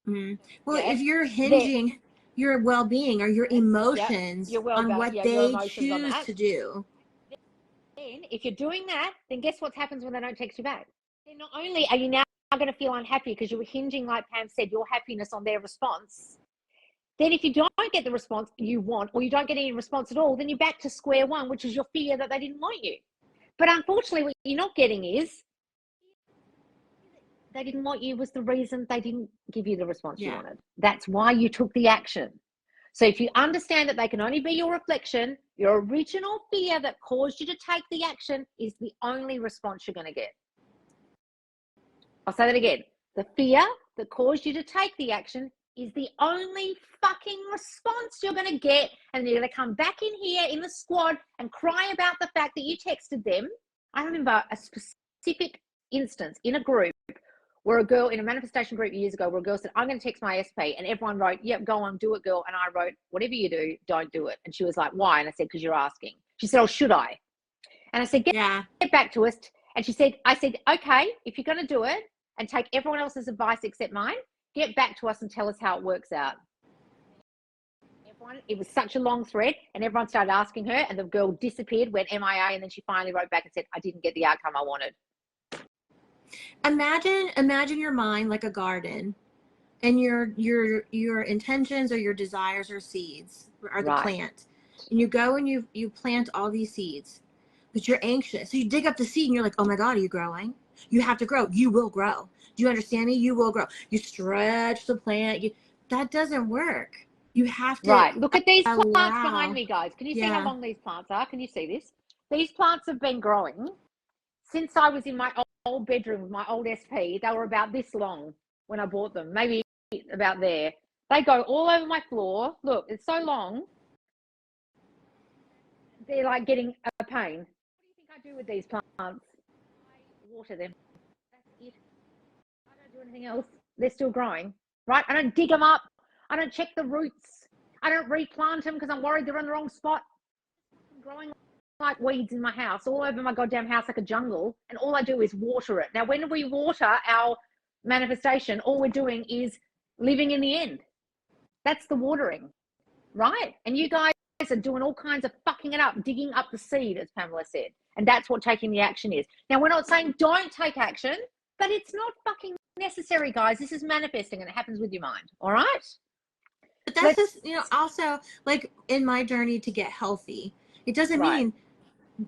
Mm. Well, if you're hinging your well-being or your emotions on what they choose to do. Then if you're doing that, then guess what happens when they don't text you back? Then not only are you now going to feel unhappy because you were hinging, like Pam said, your happiness on their response. Then if you don't get the response you want, or you don't get any response at all, then you're back to square one, which is your fear that they didn't want you. But unfortunately, what you're not getting is they didn't want you was the reason they didn't give you the response you wanted. That's why you took the action. So if you understand that they can only be your reflection, your original fear that caused you to take the action is the only response you're going to get. I'll say that again. The fear that caused you to take the action is the only fucking response you're going to get. And you're going to come back in here in the squad and cry about the fact that you texted them. I remember a specific instance in a group where a girl in a manifestation group years ago, where a girl said, I'm going to text my SP. And everyone wrote, yep, go on, do it, girl. And I wrote, whatever you do, don't do it. And she was like, why? And I said, because you're asking. She said, oh, should I? And I said, get back to us. And I said, okay, if you're going to do it and take everyone else's advice except mine, get back to us and tell us how it works out. It was such a long thread, and everyone started asking her, and the girl disappeared, went MIA, and then she finally wrote back and said, I didn't get the outcome I wanted. Imagine your mind like a garden, and your intentions or your desires or seeds are the plant. And you go and you plant all these seeds, but you're anxious. So you dig up the seed and you're like, oh my God, are you growing? You have to grow. You will grow. Do you understand me? You will grow. You stretch the plant. That doesn't work. You have to look at these plants behind me, guys. Can you see how long these plants are? Can you see this? These plants have been growing since I was in my old bedroom with my old SP. They were about this long when I bought them, maybe about there. They go all over my floor. Look, it's so long. They're like getting a pain. What do you think I do with these plants? I water them. That's it. I don't do anything else. They're still growing, right? I don't dig them up. I don't check the roots. I don't replant them because I'm worried they're in the wrong spot. I'm growing like weeds in my house, all over my goddamn house like a jungle, and all I do is water it. Now, when we water our manifestation, all we're doing is living in the end. That's the watering, right? And you guys are doing all kinds of fucking it up, digging up the seed, as Pamela said. And that's what taking the action is. Now, we're not saying don't take action, but it's not fucking necessary, guys. This is manifesting, and it happens with your mind, all right? But that's just, also like in my journey to get healthy, it doesn't mean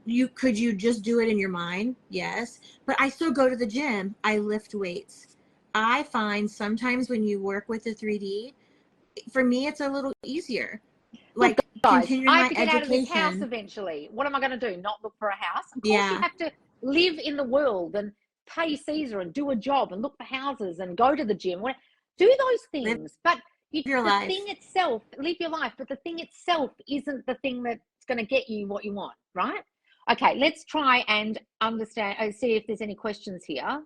you just do it in your mind. Yes. But I still go to the gym. I lift weights. I find sometimes when you work with the 3D, for me, it's a little easier. Like, guys, I have to get out of this house eventually. What am I going to do? Not look for a house? Of course you have to live in the world and pay Caesar and do a job and look for houses and go to the gym. Do those things. But live your life. Live your life. But the thing itself isn't the thing that's going to get you what you want, right? Okay, let's try and understand, see if there's any questions here.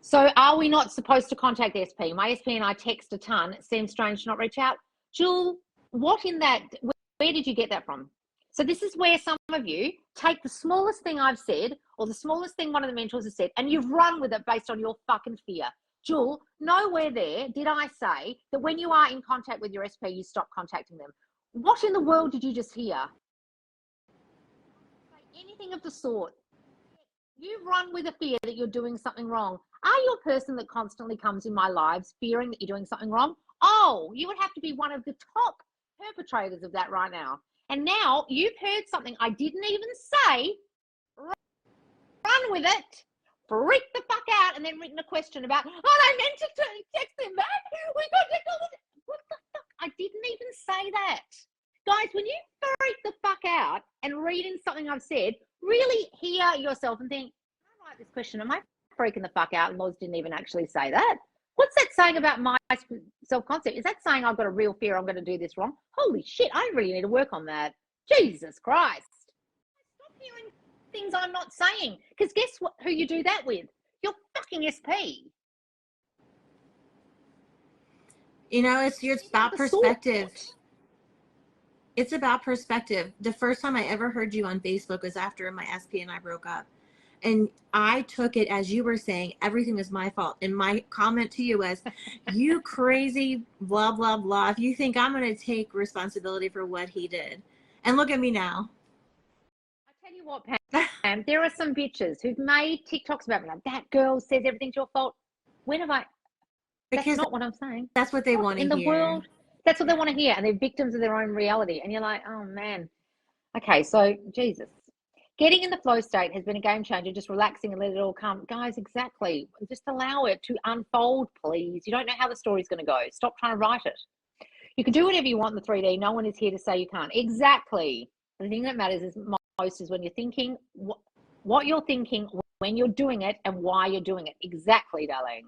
So are we not supposed to contact SP? My SP and I text a ton. It seems strange to not reach out. Jewel, what in that, where did you get that from? So this is where some of you take the smallest thing I've said or the smallest thing one of the mentors has said and you've run with it based on your fucking fear. Jewel, nowhere there did I say that when you are in contact with your SP, you stop contacting them. What in the world did you just hear? Anything of the sort. You run with a fear that you're doing something wrong. Are you a person that constantly comes in my lives fearing that you're doing something wrong? Oh, you would have to be one of the top perpetrators of that right now. And now you've heard something I didn't even say, run with it, freak the fuck out, and then written a question about, oh, I meant to text him back. We got to go. What the fuck? I didn't even say that. Guys, when you freak the fuck out and read in something I've said, really hear yourself and think, I write this question, am I freaking the fuck out? And Loz didn't even actually say that. What's that saying about my self-concept? Is that saying I've got a real fear I'm going to do this wrong? Holy shit, I really need to work on that. Jesus Christ. Stop hearing things I'm not saying. Because guess what? Who you do that with? Your fucking SP. You know, it's about perspective. It's about perspective. The first time I ever heard you on Facebook was after my SP and I broke up. And I took it as you were saying, everything was my fault. And my comment to you was, you crazy, blah, blah, blah. If you think I'm going to take responsibility for what he did. And look at me now. I tell you what, Pam, there are some bitches who've made TikToks about me. Like, that girl says everything's your fault. When have I? That's not what I'm saying. That's what they want to hear. In the world, that's what they want to hear. And they're victims of their own reality. And you're like, oh, man. Okay, so, Jesus. Getting in the flow state has been a game changer, just relaxing and let it all come. Guys, exactly. Just allow it to unfold, please. You don't know how the story's going to go. Stop trying to write it. You can do whatever you want in the 3D. No one is here to say you can't. Exactly. The thing that matters is most is when you're thinking, what you're thinking, when you're doing it, and why you're doing it. Exactly, darling.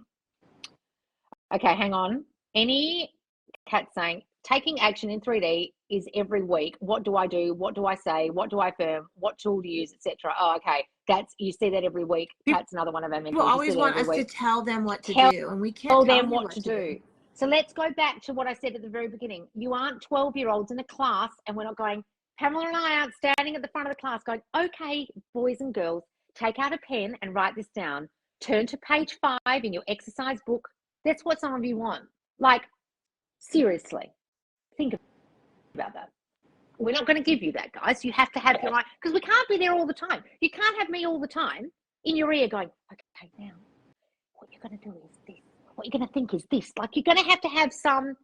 Okay, hang on. Any cat saying, taking action in 3D is every week. What do I do? What do I say? What do I affirm? What tool to use, etc. Oh, okay. You see that every week. That's another one of our mentors. People always want us to tell them what to do, and we can't tell them what to do. So let's go back to what I said at the very beginning. You aren't 12-year-olds in a class, and we're not going, Pamela and I aren't standing at the front of the class going, okay, boys and girls, take out a pen and write this down. Turn to page 5 in your exercise book. That's what some of you want. Like, seriously, think about that. We're not going to give you that, guys. You have to have your own, because we can't be there all the time. You can't have me all the time in your ear going, okay, now what you're going to do is this. What you're going to think is this. Like, you're going to have some,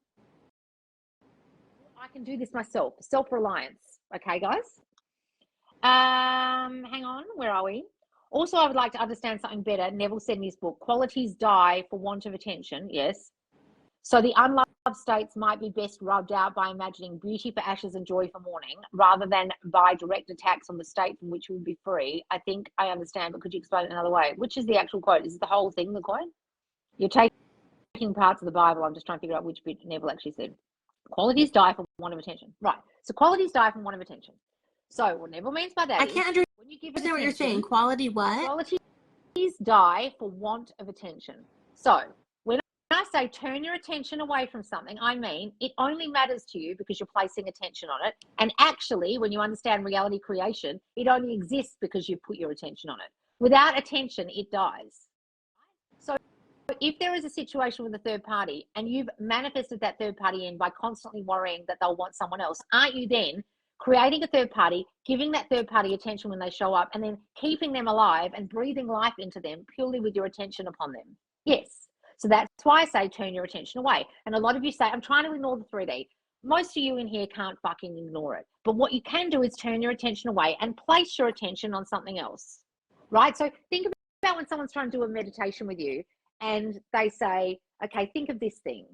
I can do this myself, self-reliance. Okay, guys? Hang on, where are we? Also, I would like to understand something better. Neville said in his book, qualities die for want of attention. Yes. So the unloved states might be best rubbed out by imagining beauty for ashes and joy for mourning, rather than by direct attacks on the state from which we would be free. I think I understand, but could you explain it another way? Which is the actual quote? Is the whole thing the quote? You're taking parts of the Bible. I'm just trying to figure out which bit Neville actually said. Qualities die for want of attention. Right. So qualities die from want of attention. So what Neville means by that I can't understand when you give what you're saying. Quality what? Qualities die for want of attention. So when I say turn your attention away from something, I mean it only matters to you because you're placing attention on it. And actually, when you understand reality creation, it only exists because you put your attention on it. Without attention, it dies. So if there is a situation with a third party and you've manifested that third party in by constantly worrying that they'll want someone else, aren't you then creating a third party, giving that third party attention when they show up, and then keeping them alive and breathing life into them purely with your attention upon them? Yes. So that's why I say turn your attention away. And a lot of you say, I'm trying to ignore the 3D. Most of you in here can't fucking ignore it. But what you can do is turn your attention away and place your attention on something else, right? So think about when someone's trying to do a meditation with you and they say, okay, think of this thing.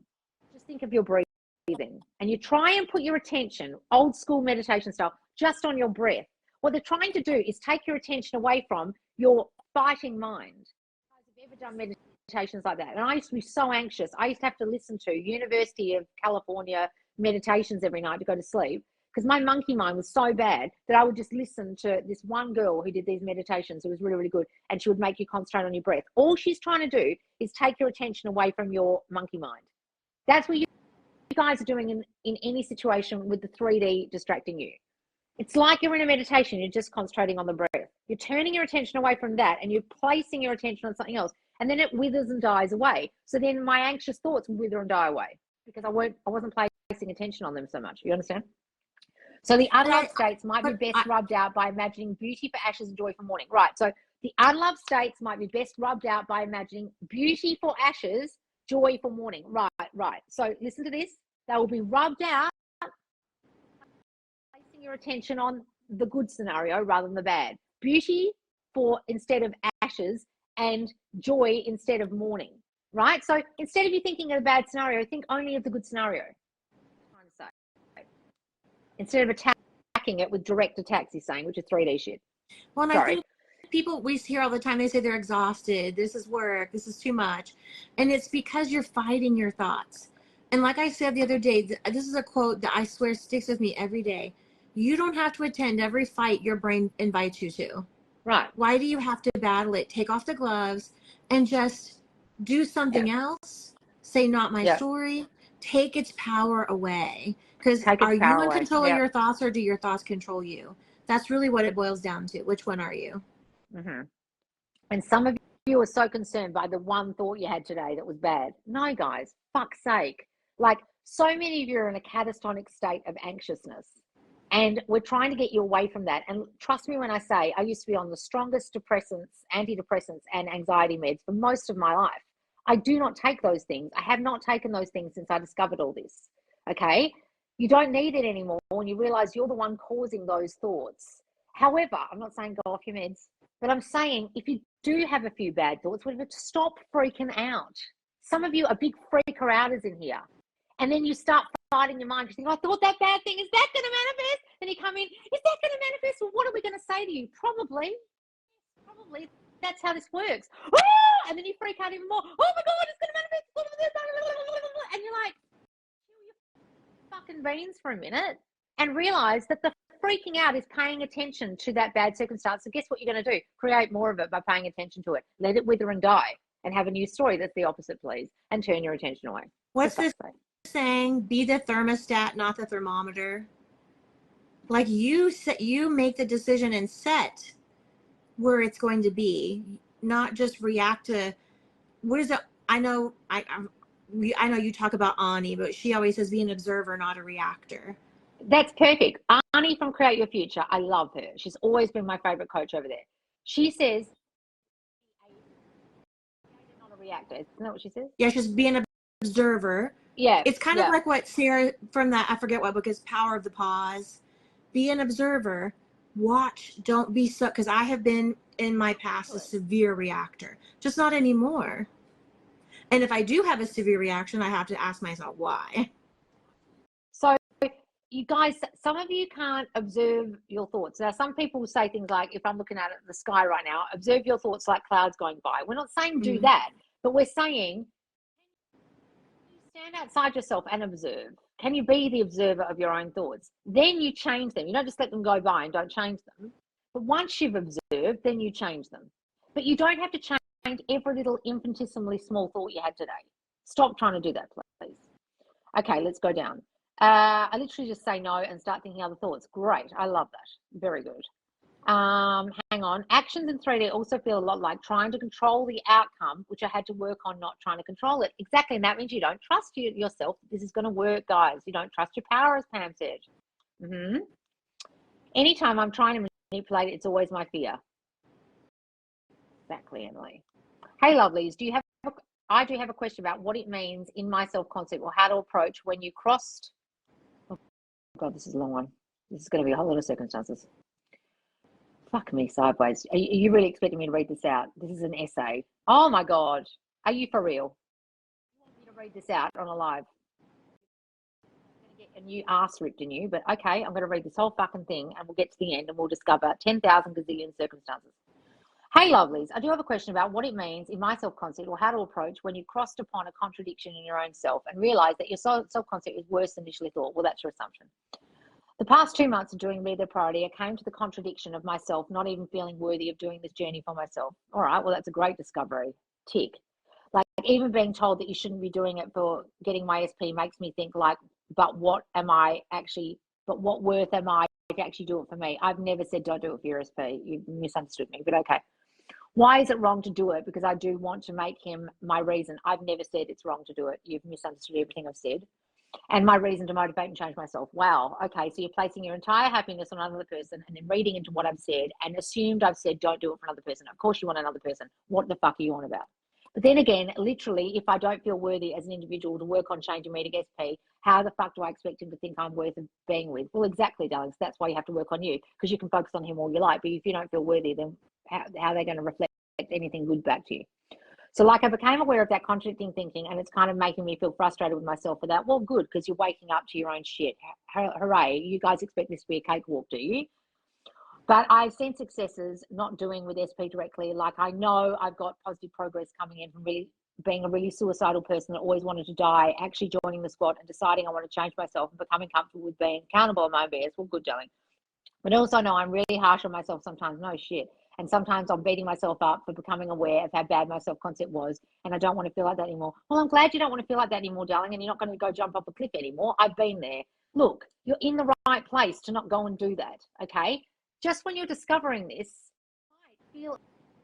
Just think of your breathing. And you try and put your attention, old school meditation style, just on your breath. What they're trying to do is take your attention away from your fighting mind. Have you ever done meditations like that? And I used to be so anxious. I used to have to listen to University of California meditations every night to go to sleep because my monkey mind was so bad that I would just listen to this one girl who did these meditations who was really, really good, and she would make you concentrate on your breath. All she's trying to do is take your attention away from your monkey mind. That's what you guys are doing in any situation with the 3D distracting you. It's like you're in a meditation, you're just concentrating on the breath. You're turning your attention away from that and you're placing your attention on something else, and then it withers and dies away. So then my anxious thoughts wither and die away because I wasn't placing attention on them so much. You understand? So the unloved states might be best rubbed out by imagining beauty for ashes and joy for mourning. Right. So the unloved states might be best rubbed out by imagining beauty for ashes, joy for mourning. Right, right. So listen to this. They will be rubbed out, placing your attention on the good scenario rather than the bad. Beauty for instead of ashes, and joy instead of mourning. Right? So instead of you thinking of a bad scenario, think only of the good scenario. Instead of attacking it with direct attacks, he's saying, which is 3D shit. Well, and I think people, we hear all the time, they say they're exhausted, this is work, this is too much. And it's because you're fighting your thoughts. And like I said the other day, this is a quote that I swear sticks with me every day. You don't have to attend every fight your brain invites you to. Right. Why do you have to battle it? Take off the gloves and just do something else. Say, not my story. Take its power away. Because are you in control of your thoughts, or do your thoughts control you? That's really what it boils down to. Which one are you? Mm-hmm. And some of you are so concerned by the one thought you had today that was bad. No, guys, fuck's sake. Like, so many of you are in a catatonic state of anxiousness. And we're trying to get you away from that. And trust me when I say, I used to be on the strongest antidepressants and anxiety meds for most of my life. I do not take those things. I have not taken those things since I discovered all this. Okay? You don't need it anymore when you realize you're the one causing those thoughts. However, I'm not saying go off your meds, but I'm saying if you do have a few bad thoughts, stop freaking out. Some of you are big freaker outers in here. And then you start fighting your mind because you think, I thought that bad thing, is that going to manifest? And you come in, is that going to manifest? Well, what are we going to say to you? Probably. That's how this works. Oh! And then you freak out even more. Oh my God, it's going to manifest. And you're like, fucking beans for a minute and realize that the freaking out is paying attention to that bad circumstance. So guess what you're going to do? Create more of it by paying attention to it. Let it wither and die and have a new story that's the opposite, please, and turn your attention away. What's this saying? Be the thermostat, not the thermometer. Like, you make the decision and set where it's going to be, not just react to what is it. I know you talk about Ani, but she always says be an observer, not a reactor. That's perfect. Ani from Create Your Future, I love her. She's always been my favorite coach over there. She says, not a reactor. Isn't that what she says? Yeah, she's being an observer. Yeah. It's kind of like what Sarah from that, I forget what book is, Power of the Pause. Be an observer. Watch. Don't be so, because I have been in my past a severe reactor. Just not anymore. And if I do have a severe reaction, I have to ask myself why. So you guys, some of you can't observe your thoughts. Now, some people will say things like, if I'm looking at the sky right now, observe your thoughts like clouds going by. We're not saying do that, but we're saying stand outside yourself and observe. Can you be the observer of your own thoughts? Then you change them. You don't just let them go by and don't change them. But once you've observed, then you change them. But you don't have to change every little infinitesimally small thought you had today. Stop trying to do that, please. Okay, let's go down. I literally just say no and start thinking other thoughts. Great. I love that. Very good. Hang on. Actions in 3D also feel a lot like trying to control the outcome, which I had to work on not trying to control it. Exactly. And that means you don't trust yourself. This is going to work, guys. You don't trust your power, as Pam said. Anytime I'm trying to manipulate it, it's always my fear. Exactly, Emily. Hey, lovelies. I do have a question about what it means in my self-concept, or how to approach when you crossed. Oh, God, this is a long one. This is going to be a whole lot of circumstances. Fuck me sideways. Are you really expecting me to read this out? This is an essay. Oh my God. Are you for real? You want me to read this out on a live? I'm going to get a new ass ripped in you, but okay, I'm going to read this whole fucking thing and we'll get to the end and we'll discover 10,000 gazillion circumstances. Hey, lovelies. I do have a question about what it means in my self-concept, or how to approach when you crossed upon a contradiction in your own self and realize that your self-concept is worse than initially thought. Well, that's your assumption. The past 2 months of doing Me the Priority, I came to the contradiction of myself not even feeling worthy of doing this journey for myself. All right, well, that's a great discovery. Tick. Like, even being told that you shouldn't be doing it for getting my SP makes me think, like, but what worth am I to actually do it for me? I've never said don't do it for your SP. You misunderstood me, but okay. Why is it wrong to do it? Because I do want to make him my reason. I've never said it's wrong to do it. You've misunderstood everything I've said. And my reason to motivate and change myself. Wow. Okay. So you're placing your entire happiness on another person and then reading into what I've said and assumed I've said, don't do it for another person. Of course you want another person. What the fuck are you on about? But then again, literally, if I don't feel worthy as an individual to work on changing me to SP, how the fuck do I expect him to think I'm worth being with? Well, exactly, darlings. That's why you have to work on you, because you can focus on him all you like. But if you don't feel worthy, then how are they going to reflect anything good back to you? So, like, I became aware of that contradicting thinking, and it's kind of making me feel frustrated with myself for that. Well, good, because you're waking up to your own shit. Hooray. You guys expect this to be a cakewalk, do you? But I've seen successes not doing with SP directly. Like, I know I've got positive progress coming in from really being a really suicidal person that always wanted to die, actually joining the squad and deciding I want to change myself and becoming comfortable with being accountable on my own BS. Well, good, darling. But also know I'm really harsh on myself sometimes. No shit. And sometimes I'm beating myself up for becoming aware of how bad my self-concept was, and I don't want to feel like that anymore. Well, I'm glad you don't want to feel like that anymore, darling, and you're not going to go jump off a cliff anymore. I've been there. Look, you're in the right place to not go and do that, okay? Just when you're discovering this, you might feel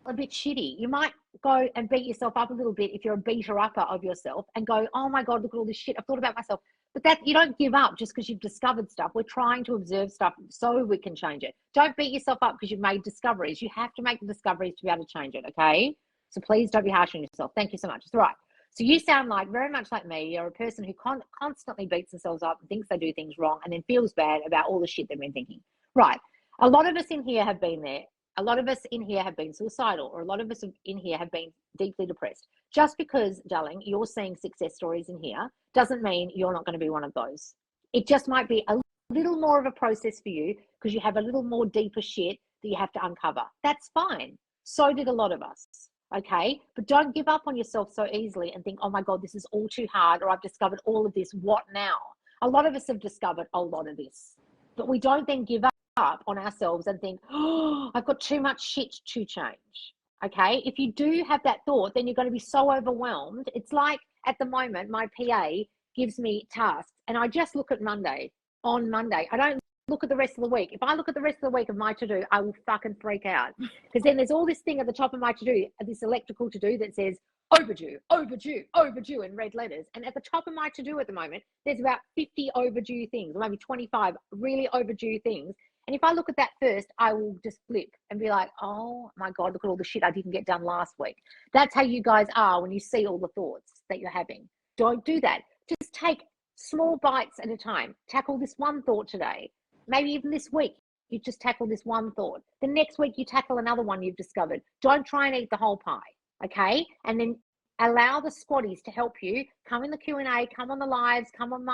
a bit shitty. You might go and beat yourself up a little bit if you're a beater-upper of yourself and go, oh, my God, look at all this shit I've thought about myself. But that, you don't give up just because you've discovered stuff. We're trying to observe stuff so we can change it. Don't beat yourself up because you've made discoveries. You have to make the discoveries to be able to change it, okay? So please don't be harsh on yourself. Thank you so much. That's right. So you sound like, very much like me, you're a person who constantly beats themselves up and thinks they do things wrong and then feels bad about all the shit they've been thinking. Right. A lot of us in here have been there. A lot of us in here have been suicidal, or a lot of us in here have been deeply depressed. Just because, darling, you're seeing success stories in here doesn't mean you're not going to be one of those. It just might be a little more of a process for you because you have a little more deeper shit that you have to uncover. That's fine. So did a lot of us, okay? But don't give up on yourself so easily and think, oh my God, this is all too hard, or I've discovered all of this. What now? A lot of us have discovered a lot of this, but we don't then give up on ourselves and think, oh, I've got too much shit to change. Okay, if you do have that thought, then you're going to be so overwhelmed. It's like at the moment, my PA gives me tasks and I just look at Monday. On Monday, I don't look at the rest of the week. If I look at the rest of the week of my to-do, I will fucking freak out, because then there's all this thing at the top of my to-do, this electrical to-do that says overdue, overdue, overdue in red letters. And at the top of my to-do at the moment, there's about 50 overdue things, or maybe 25 really overdue things. And if I look at that first, I will just flip and be like, oh my God, look at all the shit I didn't get done last week. That's how you guys are when you see all the thoughts that you're having. Don't do that. Just take small bites at a time. Tackle this one thought today. Maybe even this week, you just tackle this one thought. The next week, you tackle another one you've discovered. Don't try and eat the whole pie, okay? And then allow the squaddies to help you. Come in the Q&A, come on the lives, come on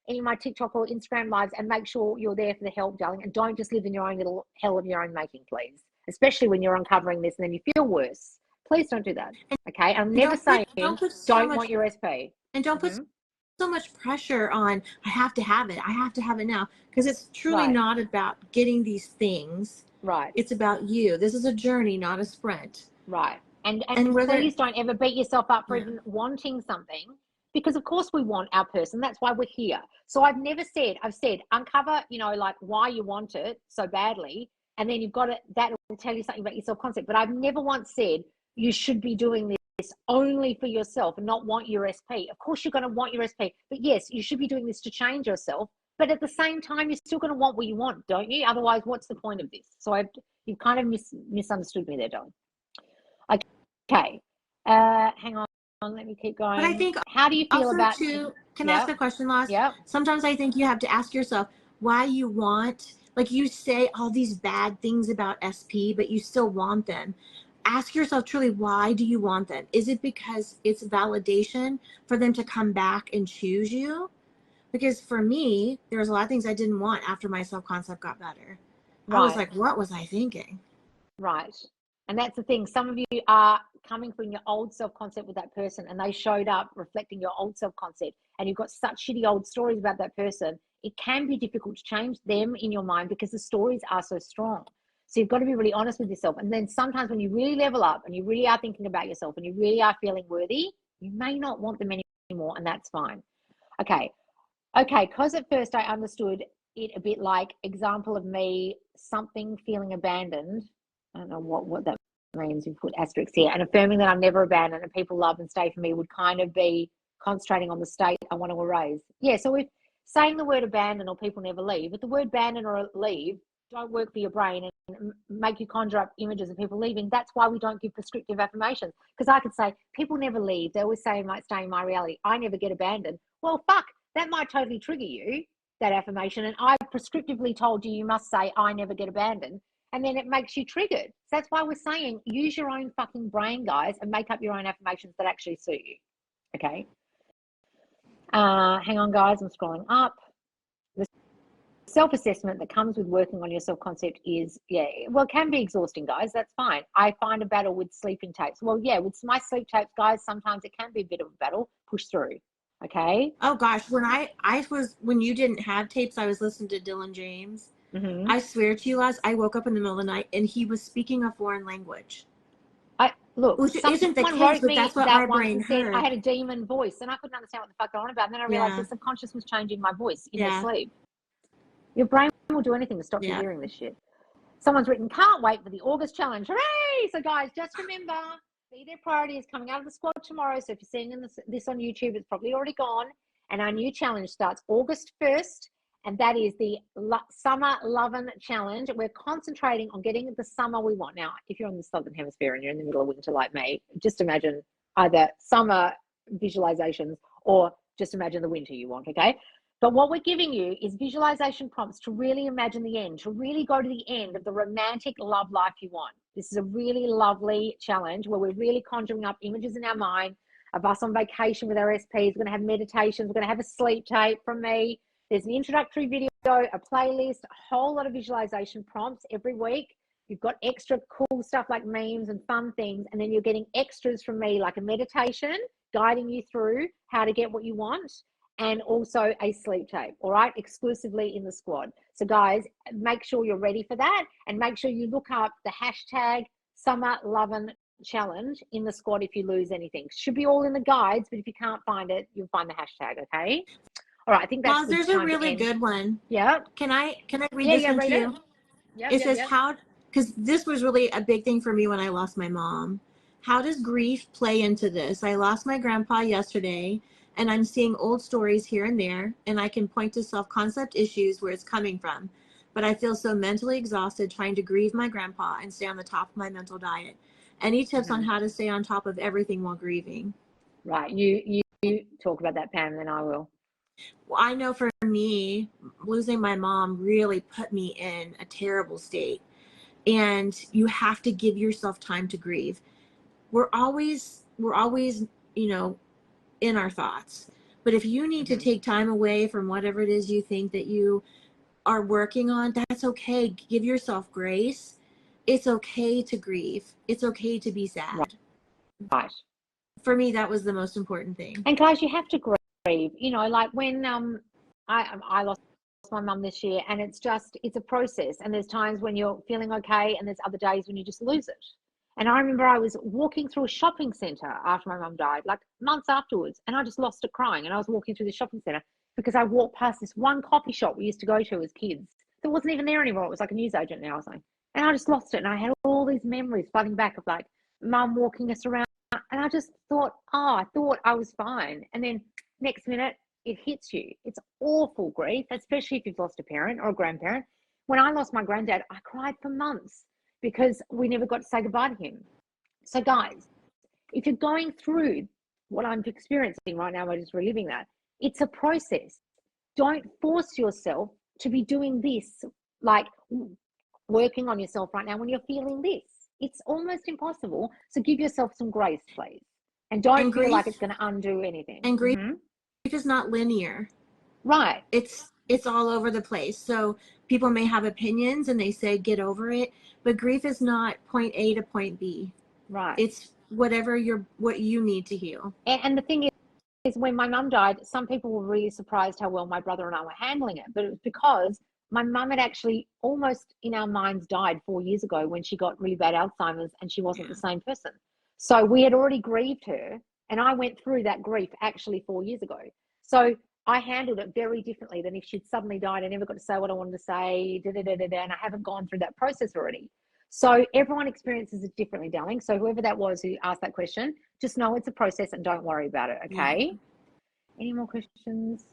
any of my TikTok or Instagram lives, and make sure you're there for the help, darling. And don't just live in your own little hell of your own making, please. Especially when you're uncovering this and then you feel worse. Please don't do that, okay? I'm never saying don't want your SP. And don't put so much pressure on, I have to have it now, because it's truly not about getting these things. Right. It's about you. This is a journey, not a sprint. Right. And please don't ever beat yourself up for even wanting something, because of course we want our person. That's why we're here. So I've said uncover, like why you want it so badly, and then you've got it, that will tell you something about your self-concept. But I've never once said you should be doing this only for yourself and not want your SP. Of course you're going to want your SP, but yes, you should be doing this to change yourself. But at the same time, you're still going to want what you want, don't you? Otherwise, what's the point of this? So you've kind of misunderstood me there, darling. Okay. Hang on. Let me keep going. But I think, how do you feel about? Can I ask a question, Loz? Yeah. Sometimes I think you have to ask yourself why you want. Like, you say all these bad things about SP, but you still want them. Ask yourself truly, why do you want them? Is it because it's validation for them to come back and choose you? Because for me, there was a lot of things I didn't want after my self-concept got better. Right. I was like, what was I thinking? Right. And that's the thing. Some of you are coming from your old self-concept with that person, and they showed up reflecting your old self-concept, and you've got such shitty old stories about that person. it can be difficult to change them in your mind because the stories are so strong. So you've got to be really honest with yourself. And then sometimes when you really level up and you really are thinking about yourself and you really are feeling worthy, you may not want them anymore, and that's fine. Okay, because at first I understood it a bit like example of me, something feeling abandoned. I don't know what that means. You put asterisks here. And affirming that I'm never abandoned and people love and stay for me would kind of be concentrating on the state I want to erase. Yeah, so if saying the word abandon or people never leave, but the word abandon or leave don't work for your brain and make you conjure up images of people leaving, that's why we don't give prescriptive affirmations. Because I could say, people never leave. They always say I might stay in my reality. I never get abandoned. Well, fuck, that might totally trigger you, that affirmation. And I prescriptively told you must say, I never get abandoned. And then it makes you triggered. So that's why we're saying, use your own fucking brain, guys, and make up your own affirmations that actually suit you. Okay. Hang on, guys. I'm scrolling up. The self-assessment that comes with working on your self-concept is, it can be exhausting, guys. That's fine. I find a battle with sleeping tapes. Well, yeah, with my sleep tapes, guys, sometimes it can be a bit of a battle. Push through. Okay. Oh gosh, when you didn't have tapes, I was listening to Dylan James. I swear to you, Loz, I woke up in the middle of the night and he was speaking a foreign language. Which isn't the case, but that's what my brain heard. I had a demon voice and I couldn't understand what the fuck they're on about. And then I realized the subconscious was changing my voice in your sleep. Your brain will do anything to stop you hearing this shit. Someone's written, can't wait for the August challenge. Hooray! So guys, just remember, Be Their Priority is coming out of the squad tomorrow. So if you're seeing this on YouTube, it's probably already gone. And our new challenge starts August 1st. And that is the Summer Lovin' Challenge. We're concentrating on getting the summer we want. Now, if you're in the Southern Hemisphere and you're in the middle of winter like me, just imagine either summer visualizations or just imagine the winter you want, okay? But what we're giving you is visualization prompts to really imagine the end, to really go to the end of the romantic love life you want. This is a really lovely challenge where we're really conjuring up images in our mind of us on vacation with our SPs. We're going to have meditations. We're going to have a sleep tape from me. There's an introductory video, a playlist, a whole lot of visualization prompts every week. You've got extra cool stuff like memes and fun things. And then you're getting extras from me, like a meditation, guiding you through how to get what you want, and also a sleep tape, all right, exclusively in the squad. So guys, make sure you're ready for that, and make sure you look up the hashtag Summer Lovin' Challenge in the squad if you lose anything. Should be all in the guides, but if you can't find it, you'll find the hashtag, okay? All right, I think that's there's a really good one. Yeah. Can I read this one to you? It says how, because this was really a big thing for me when I lost my mom. How does grief play into this? I lost my grandpa yesterday, and I'm seeing old stories here and there, and I can point to self-concept issues where it's coming from. But I feel so mentally exhausted trying to grieve my grandpa and stay on the top of my mental diet. Any tips on how to stay on top of everything while grieving? Right. You talk about that, Pam, then I will. Well, I know for me, losing my mom really put me in a terrible state. And you have to give yourself time to grieve. We're always, you know, in our thoughts. But if you need to take time away from whatever it is you think that you are working on, that's okay. Give yourself grace. It's okay to grieve. It's okay to be sad. Right. For me, that was the most important thing. And guys, you have to grieve. You know, like when I lost my mum this year, and it's a process. And there's times when you're feeling okay, and there's other days when you just lose it. And I remember I was walking through a shopping center after my mum died, like months afterwards, and I just lost it crying. And I was walking through the shopping center because I walked past this one coffee shop we used to go to as kids that wasn't even there anymore. It was like a newsagent now or something. And I just lost it. And I had all these memories flooding back of like mum walking us around. And I just thought, I thought I was fine. And then next minute, it hits you. It's awful grief, especially if you've lost a parent or a grandparent. When I lost my granddad, I cried for months because we never got to say goodbye to him. So guys, if you're going through what I'm experiencing right now, I'm just reliving that. It's a process. Don't force yourself to be doing this, like working on yourself right now when you're feeling this. It's almost impossible. So give yourself some grace, please. And don't feel like it's going to undo anything. And grief is not linear. Right. It's all over the place. So people may have opinions and they say, get over it. But grief is not point A to point B. Right. It's what you need to heal. And the thing is when my mum died, some people were really surprised how well my brother and I were handling it. But it was because my mum had actually almost in our minds died 4 years ago when she got really bad Alzheimer's, and she wasn't the same person. So we had already grieved her, and I went through that grief actually 4 years ago. So I handled it very differently than if she'd suddenly died. I never got to say what I wanted to say, and I haven't gone through that process already. So everyone experiences it differently, darling. So whoever that was who asked that question, just know it's a process and don't worry about it, okay? Yeah. Any more questions?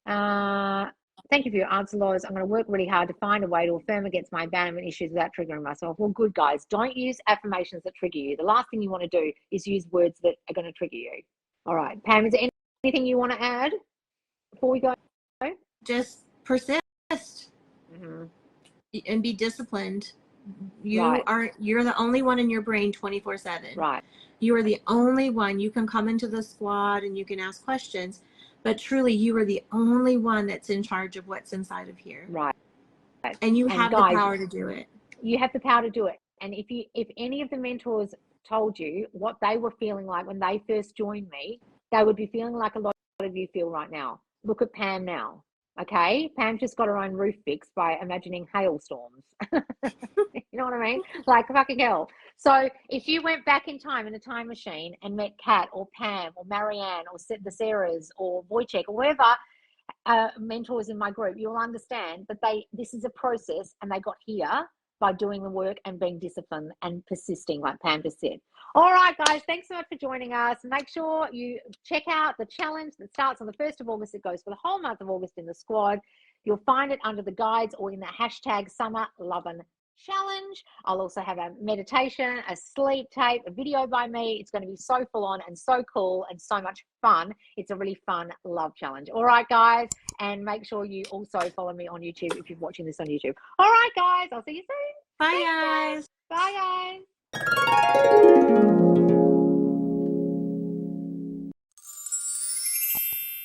Thank you for your answer, Loz. I'm going to work really hard to find a way to affirm against my abandonment issues without triggering myself. Well, good, guys. Don't use affirmations that trigger you. The last thing you want to do is use words that are going to trigger you. All right. Pam, is there anything you want to add before we go? Just persist and be disciplined. You're the only one in your brain 24/7. Right. You are the only one. You can come into the squad and you can ask questions, but truly you are the only one that's in charge of what's inside of here. Right. And you have the power to do it. You have the power to do it. And if any of the mentors told you what they were feeling like when they first joined me, they would be feeling like a lot of you feel right now. Look at Pam now. Okay, Pam just got her own roof fixed by imagining hailstorms. You know what I mean? Like fucking hell. So if you went back in time in a time machine and met Kat or Pam or Marianne or the Sarahs or Wojciech or whoever mentors in my group, you'll understand that this is a process and they got here by doing the work and being disciplined and persisting, like Pam just said. All right, guys, thanks so much for joining us. Make sure you check out the challenge that starts on the 1st of August. It goes for the whole month of August in the squad. You'll find it under the guides or in the hashtag Summer Lovin' Challenge. I'll also have a meditation, a sleep tape, a video by me. It's going to be so full on and so cool and so much fun. It's a really fun love challenge. All right, guys. And make sure you also follow me on YouTube if you're watching this on YouTube. All right, guys. I'll see you soon. Bye, guys. Bye, guys.